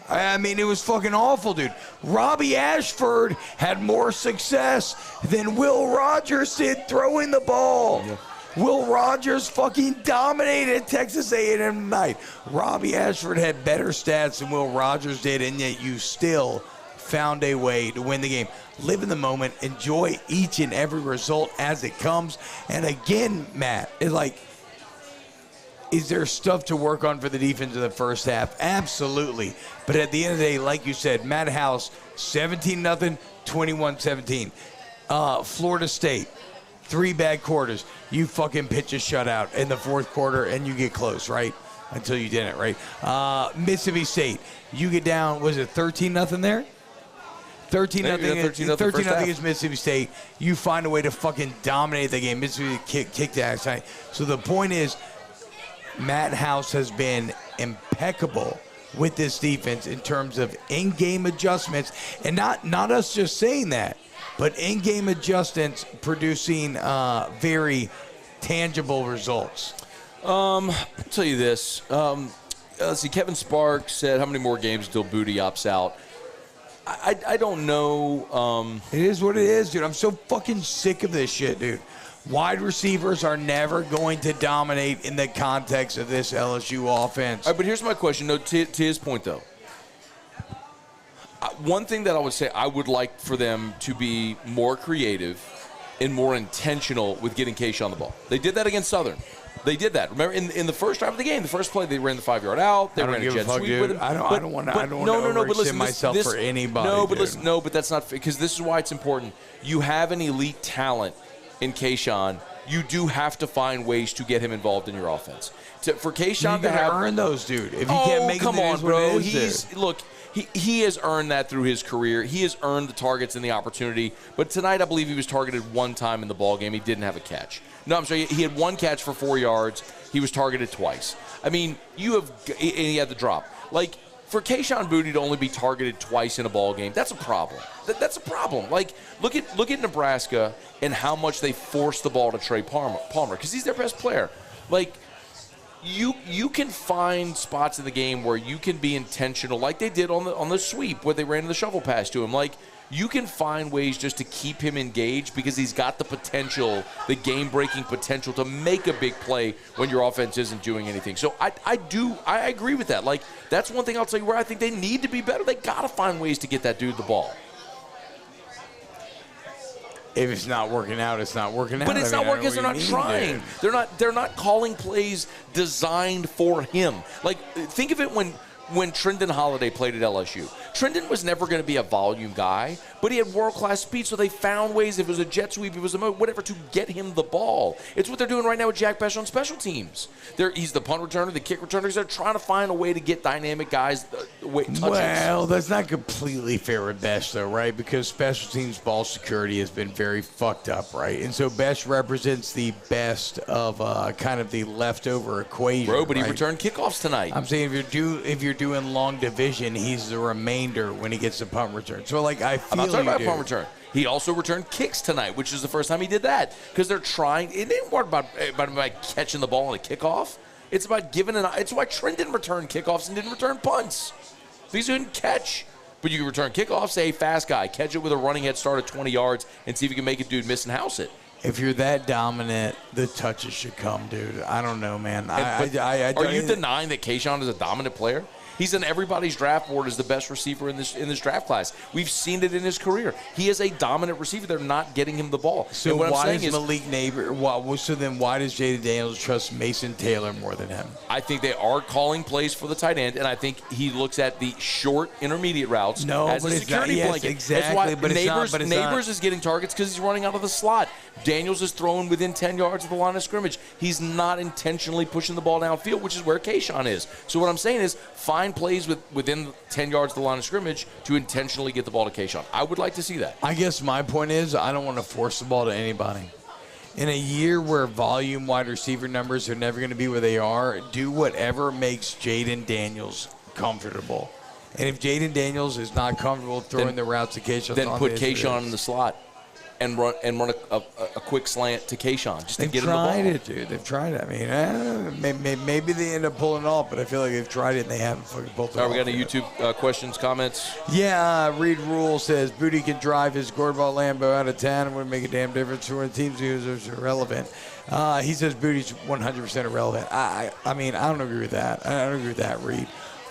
I mean, it was fucking awful, dude. Robbie Ashford had more success than Will Rogers did throwing the ball. Yeah. Will Rogers fucking dominated Texas A&M tonight. Robbie Ashford had better stats than Will Rogers did, and yet you still found a way to win the game. Live in the moment. Enjoy each and every result as it comes. And again, Matt, it's like, is there stuff to work on for the defense in the first half? Absolutely. But at the end of the day, like you said, Matt House, 17-0, 21-17. Florida State, 3 bad quarters. You fucking pitch a shutout in the fourth quarter and you get close, right? Until you didn't, right? Mississippi State, you get down, was it 13-0 there? 13-0 against Mississippi State. You find a way to fucking dominate the game. Mississippi kicked the ass tonight. So the point is, Matt House has been impeccable with this defense in terms of in-game adjustments, and not us just saying that, but in-game adjustments producing very tangible results. I'll tell you this. Let's see, Kevin Sparks said, how many more games until Booty opts out? I don't know. It is what it is, dude. I'm so fucking sick of this shit, dude. Wide receivers are never going to dominate in the context of this LSU offense. All right, but here's my question. No, to his point, though. One thing that I would say, I would like for them to be more creative and more intentional with getting Keisha on the ball. They did that against Southern. They did that. Remember, in the first drive of the game, the first play, they ran the 5-yard out. They ran a jet sweep with him. I don't want to overextend myself for anybody. No, but listen, but that's not, because this is why it's important. You have an elite talent in Keishawn. You do have to find ways to get him involved in your offense. For Keishawn to have earn those, dude. If you can't make come it, on, bro. He has earned that through his career. He has earned the targets and the opportunity. But tonight, I believe he was targeted one time in the ball game. He didn't have a catch. No, I'm sorry. He had one catch for 4 yards. He was targeted twice. I mean, and he had the drop. Like, for Keishawn Boutte to only be targeted twice in a ball game, that's a problem. That's a problem. Like, look at Nebraska and how much they forced the ball to Trey Palmer, because he's their best player. Like, you can find spots in the game where you can be intentional, like they did on the sweep where they ran the shovel pass to him. Like, you can find ways just to keep him engaged because he's got the potential, the game-breaking potential to make a big play when your offense isn't doing anything. So I agree with that. Like, that's one thing I'll tell you where I think they need to be better. They got to find ways to get that dude the ball. If it's not working out, it's not working out. But it's not working because they're not trying. They're not calling plays designed for him. Like, think of it when Trendon Holiday played at LSU. Trendon was never going to be a volume guy, but he had world-class speed, so they found ways, if it was a jet sweep, if it was whatever, to get him the ball. It's what they're doing right now with Jack Bech on special teams. He's the punt returner, the kick returner. They're trying to find a way to get dynamic guys touches. Well, that's not completely fair with Bech, though, right? Because special teams ball security has been very fucked up, right? And so Bech represents the best of kind of the leftover equation. Bro, but right? he returned kickoffs tonight. I'm saying if you're doing long division, he's the remainder when he gets the punt return. So, like, I'm not talking about punt return. He also returned kicks tonight, which is the first time he did that, because they're trying. It ain't about catching the ball on a kickoff. It's about giving it's why Trendon returned kickoffs and didn't return punts. These didn't catch. But you can return kickoffs, say, hey, fast guy, catch it with a running head start at 20 yards and see if you can make a dude miss and house it. If you're that dominant, the touches should come, dude. I don't know, man. Are you denying that Keishawn is a dominant player? He's on everybody's draft board as the best receiver in this draft class. We've seen it in his career. He is a dominant receiver. They're not getting him the ball. So why does Malik Neighbors? So then why does Jaden Daniels trust Mason Taylor more than him? I think they are calling plays for the tight end, and I think he looks at the short intermediate routes as a security blanket. Exactly. That's why Neighbors is getting targets because he's running out of the slot. Daniels is throwing within 10 yards of the line of scrimmage. He's not intentionally pushing the ball downfield, which is where Kayshawn is. So what I'm saying is find plays within 10 yards of the line of scrimmage to intentionally get the ball to Kayshawn. I would like to see that. I guess my point is I don't want to force the ball to anybody. In a year where volume wide receiver numbers are never going to be where they are, do whatever makes Jaden Daniels comfortable. And if Jaden Daniels is not comfortable throwing the routes to Kayshawn, then put Kayshawn in the slot and run a quick slant to Kayshawn just to get him the ball. They've tried it, dude. They've tried it. I mean, maybe they end up pulling it off, but I feel like they've tried it and they haven't fucking pulled it off. All right, we got any YouTube questions, comments? Yeah, Reed Rule says Booty can drive his Gordball Lambo out of town and wouldn't make a damn difference for the team's users. Irrelevant. He says Booty's 100% irrelevant. I mean, I don't agree with that. I don't agree with that, Reed.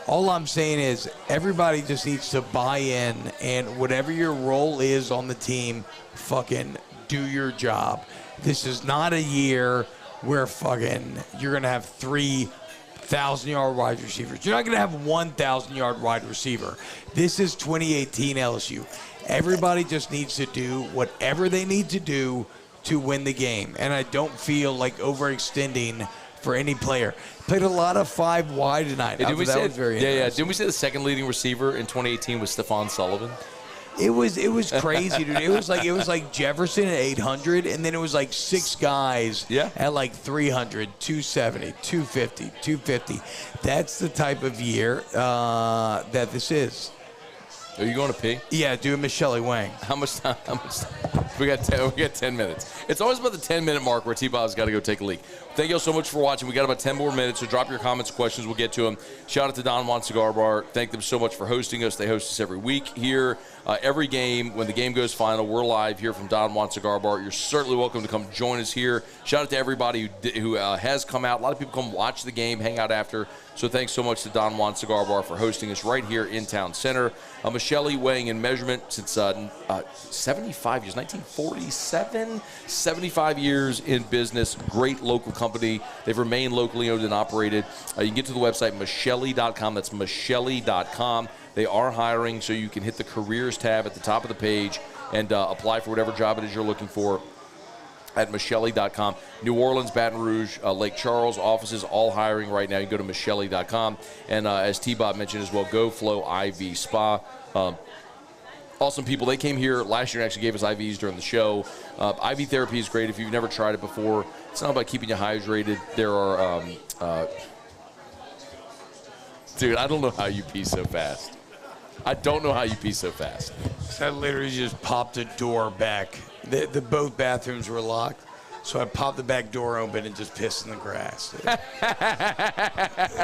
All I'm saying is everybody just needs to buy in, and whatever your role is on the team, fucking do your job. This is not a year where fucking you're going to have 3,000-yard wide receivers. You're not going to have 1,000-yard wide receiver. This is 2018 LSU. Everybody just needs to do whatever they need to do to win the game, and I don't feel like overextending for any player. Played a lot of 5 wide tonight. Didn't we say the second leading receiver in 2018 was Stephon Sullivan? It was crazy, dude. It was like Jefferson at 800, and then it was like 6 guys at like 300, 270, 250, 250. That's the type of year that this is. Are you going to pee? Yeah, doing Michelle Wang. How much time? We got 10 minutes. It's always about the 10-minute mark where Tbob's got to go take a leak. Thank you all so much for watching. We got about 10 more minutes, so drop your comments, questions. We'll get to them. Shout out to Don Juan Cigar Bar. Thank them so much for hosting us. They host us every week here. Every game, when the game goes final, we're live here from Don Juan Cigar Bar. You're certainly welcome to come join us here. Shout out to everybody who has come out. A lot of people come watch the game, hang out after. So thanks so much to Don Juan Cigar Bar for hosting us right here in Town Center. Michelle weighing in measurement since 75 years, 1947, 75 years in business. Great local company. They've remained locally owned and operated. You can get to the website, Michelle.com. That's Michelle.com. They are hiring, so you can hit the careers tab at the top of the page and apply for whatever job it is you're looking for at Michelle.com. New Orleans, Baton Rouge, Lake Charles offices all hiring right now. You can go to Michelle.com. And as Tbob mentioned as well, GoFlow IV Spa. Awesome people. They came here last year and actually gave us IVs during the show. IV therapy is great if you've never tried it before. It's not about keeping you hydrated. There are dude, I don't know how you pee so fast. I don't know how you pee so fast. I literally just popped a door back. The both bathrooms were locked, so I popped the back door open and just pissed in the grass.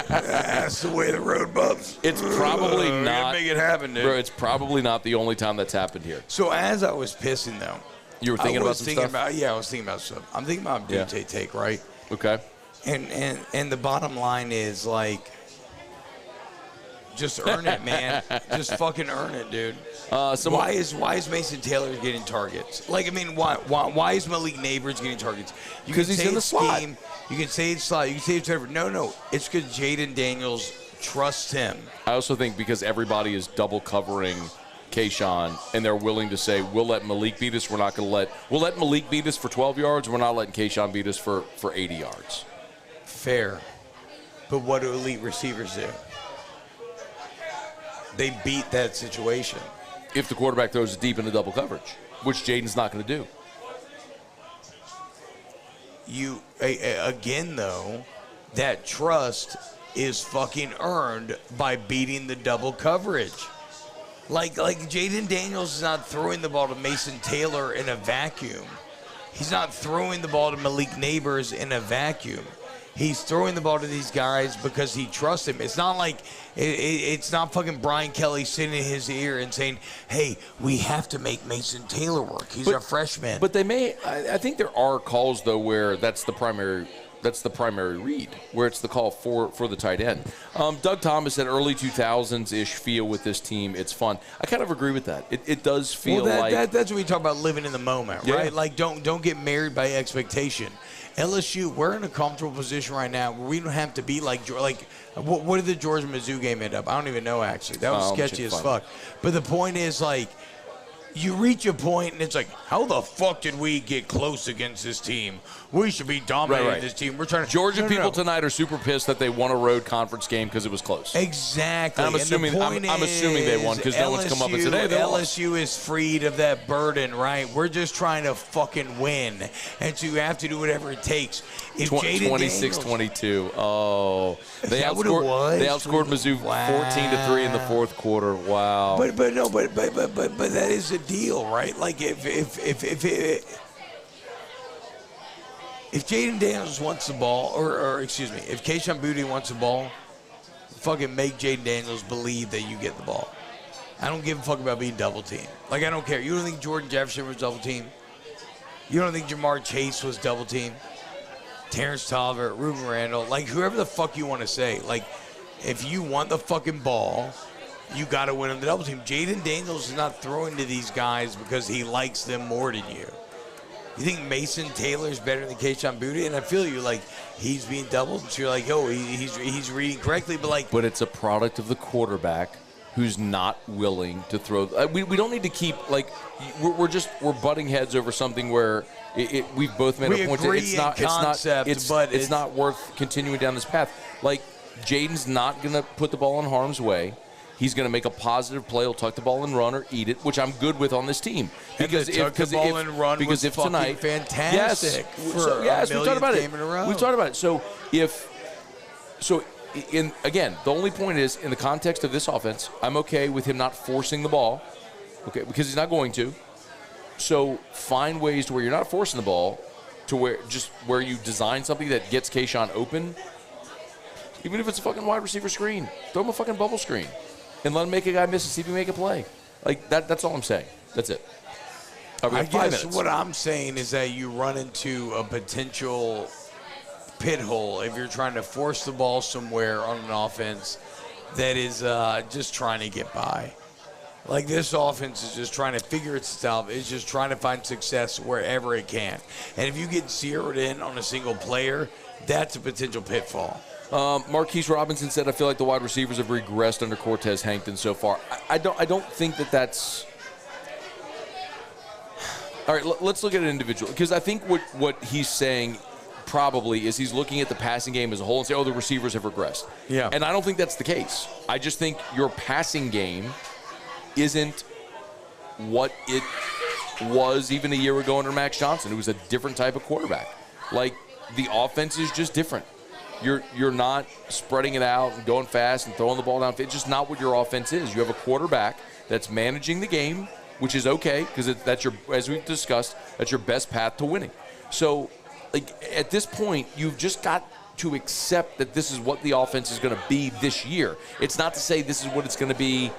That's the way the road bumps. It's probably not. Make it happen, dude. Bro, it's probably not the only time that's happened here. So as I was pissing, though, you were thinking about some stuff? I was thinking about stuff. I'm thinking about Dute take, right? Okay. And the bottom line is, like, just earn it, man. Just fucking earn it, dude. Why is Mason Taylor getting targets? Like, I mean, why is Malik Neighbors getting targets? Because he's in the slot. You can say it's slot. You can say it's whatever. No. It's because Jaden Daniels trusts him. I also think because everybody is double covering Kayshawn, and they're willing to say, we'll let Malik beat us. We'll let Malik beat us for 12 yards. We're not letting Kayshawn beat us for 80 yards. Fair. But what do elite receivers do? They beat that situation. If the quarterback throws it deep into double coverage, which Jaden's not going to do. Again, though, that trust is fucking earned by beating the double coverage. Like Jaden Daniels is not throwing the ball to Mason Taylor in a vacuum. He's not throwing the ball to Malik Neighbors in a vacuum. He's throwing the ball to these guys because he trusts him. It's not like it's not fucking Brian Kelly sitting in his ear and saying, hey, we have to make Mason Taylor work. He's a freshman. But I think there are calls, though, where that's the primary that's the primary read, where it's the call for the tight end. Doug Thomas said early 2000s-ish feel with this team. It's fun. I kind of agree with that. It does feel like that's what we talk about, living in the moment, right? Like don't get married by expectation. LSU, we're in a comfortable position right now where we don't have to be like what did the Georgia-Mizzou game end up? I don't even know, actually. That was sketchy as fuck. But the point is, like, you reach a point, and it's like, how the fuck did we get close against this team? We should be dominating this team. We're trying to. Georgia people tonight are super pissed that they won a road conference game because it was close. Exactly. And I'm assuming they won because no one's come up and said, hey, they LSU is freed of that burden, right? We're just trying to fucking win, and so you have to do whatever it takes. If 26-22. Oh, they outscored Mizzou 14-3 in the fourth quarter. Wow. But that is the deal, right? Like if Jaden Daniels wants the ball, or excuse me, if Kayshon Boutte wants the ball, fucking make Jaden Daniels believe that you get the ball. I don't give a fuck about being double teamed. Like, I don't care. You don't think Jordan Jefferson was double teamed? You don't think Jamar Chase was double teamed? Terrence Tolliver, Ruben Randall, like whoever the fuck you want to say. Like, if you want the fucking ball, you got to win on the double team. Jaden Daniels is not throwing to these guys because he likes them more than you. You think Mason Taylor's better than Kayshon Boutte? And I feel you, like, he's being doubled. So you're like, yo, he's reading correctly. But it's a product of the quarterback who's not willing to throw. We don't need to keep, like, we're butting heads over something where we've both made a point that it's not worth continuing down this path. Like, Jaden's not going to put the ball in harm's way. He's going to make a positive play. He'll tuck the ball and run or eat it, which I'm good with on this team. Because if tonight, fantastic. Yes, we've talked about it. We've talked about it. So again, the only point is, in the context of this offense, I'm okay with him not forcing the ball, okay, because he's not going to. So find ways to where you're not forcing the ball, to where you design something that gets Kayshon open, even if it's a fucking wide receiver screen. Throw him a fucking bubble screen and let him make a guy miss and see if he make a play. Like, that's all I'm saying. That's it. I guess what I'm saying is that you run into a potential pit hole if you're trying to force the ball somewhere on an offense that is just trying to get by. Like, this offense is just trying to figure itself. It's just trying to find success wherever it can. And if you get zeroed in on a single player, that's a potential pitfall. Marquise Robinson said, I feel like the wide receivers have regressed under Cortez Hankton so far. I don't think that's... All right, let's look at an individual. Because I think what he's saying probably is he's looking at the passing game as a whole and say, oh, the receivers have regressed. Yeah. And I don't think that's the case. I just think your passing game isn't what it was even a year ago under Max Johnson. It was a different type of quarterback. Like, the offense is just different. You're not spreading it out and going fast and throwing the ball down. It's just not what your offense is. You have a quarterback that's managing the game, which is okay because that's as we've discussed, that's your best path to winning. So, like, at this point, you've just got to accept that this is what the offense is going to be this year. It's not to say this is what it's going to be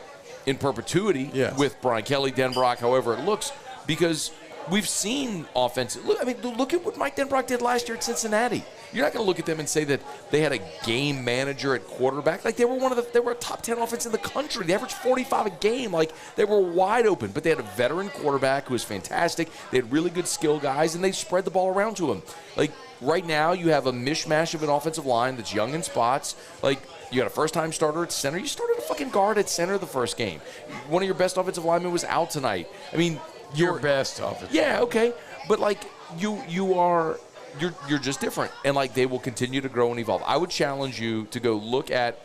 in perpetuity with Brian Kelly, Denbrock, however it looks, because we've seen offenses. Look at what Mike Denbrock did last year at Cincinnati. You're not going to look at them and say that they had a game manager at quarterback. Like, they were a top 10 offense in the country. They averaged 45 a game. Like, they were wide open. But they had a veteran quarterback who was fantastic. They had really good skill guys, and they spread the ball around to him. Like, right now, you have a mishmash of an offensive line that's young in spots. Like, you got a first-time starter at center. You started a fucking guard at center the first game. One of your best offensive linemen was out tonight. I mean, your best offensive. Yeah, okay. But, like, you're just different, and, like, they will continue to grow and evolve. I would challenge you to go look at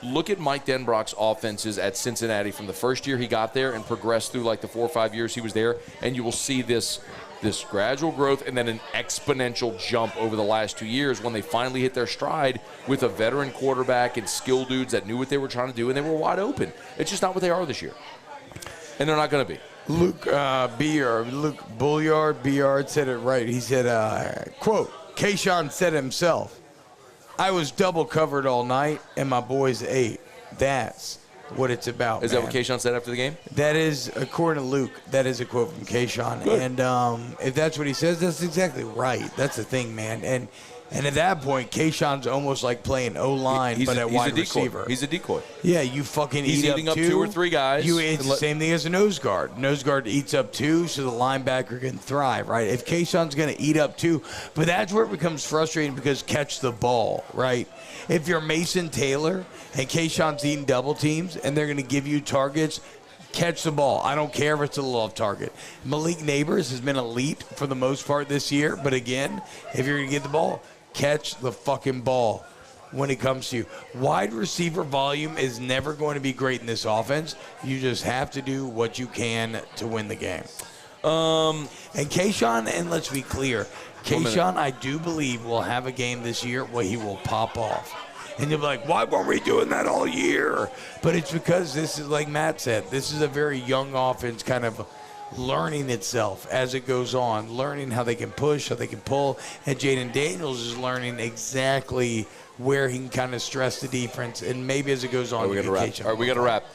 Mike Denbrock's offenses at Cincinnati from the first year he got there and progressed through, like, the 4 or 5 years he was there, and you will see this gradual growth and then an exponential jump over the last 2 years when they finally hit their stride with a veteran quarterback and skill dudes that knew what they were trying to do, and they were wide open. It's just not what they are this year, and they're not going to be. Luke Bulliard said it right. He said, quote, Kayshon said himself, I was double covered all night, and my boys ate. That's what it's about, Is that what Kayshon said after the game? That is, according to Luke, that is a quote from Kayshon. Good. And if that's what he says, that's exactly right. That's the thing, man. And And at that point, Kayshawn's almost like playing O-line, but at wide receiver. He's a decoy. Yeah, you fucking He's eating up 2 or 3 guys. It's the same thing as a nose guard. Nose guard eats up 2 so the linebacker can thrive, right? If Kayshawn's going to eat up 2, but that's where it becomes frustrating because catch the ball, right? If you're Mason Taylor and Kayshawn's eating double teams and they're going to give you targets, catch the ball. I don't care if it's a little off target. Malik Neighbors has been elite for the most part this year, but again, if you're going to get the ball, catch the fucking ball when it comes to you. Wide receiver volume is never going to be great in this offense. You just have to do what you can to win the game. And Kayshawn, and let's be clear, Kayshawn, I do believe, will have a game this year where he will pop off. And you'll be like, why weren't we doing that all year? But it's because this is, like Matt said, this is a very young offense kind of learning itself as it goes on, learning how they can push, how they can pull. And Jaden Daniels is learning exactly where he can kind of stress the defense. And maybe as it goes on, we got to wrap. All right, we got to wrap.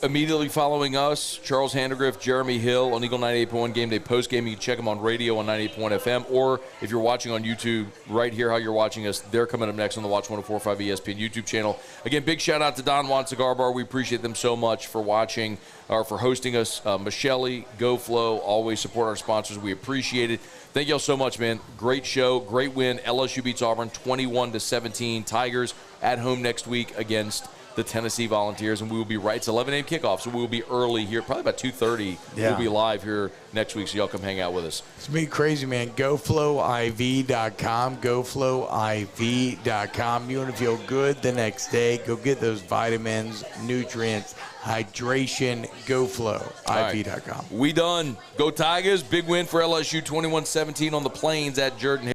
Immediately following us, Charles Handegrift, Jeremy Hill on Eagle 98.1 Game Day Postgame. You can check them on radio on 98.1 FM, or if you're watching on YouTube, right here how you're watching us, they're coming up next on the Watch 104.5 ESPN YouTube channel. Again, big shout out to Don Juan Cigar Bar. We appreciate them so much for watching or for hosting us. Michelle, GoFlow, always support our sponsors. We appreciate it. Thank y'all so much, man. Great show, great win. LSU beats Auburn 21-17. Tigers at home next week against the Tennessee Volunteers, and we will be right. It's 11 a.m. kickoff, so we will be early here, probably about 2:30. Yeah. We'll be live here next week, so y'all come hang out with us. It's going to be crazy, man. GoFlowIV.com, GoFlowIV.com. You want to feel good the next day, go get those vitamins, nutrients, hydration, GoFlowIV.com. Right. We done. Go Tigers. Big win for LSU, 21-17 on the Plains at Jordan.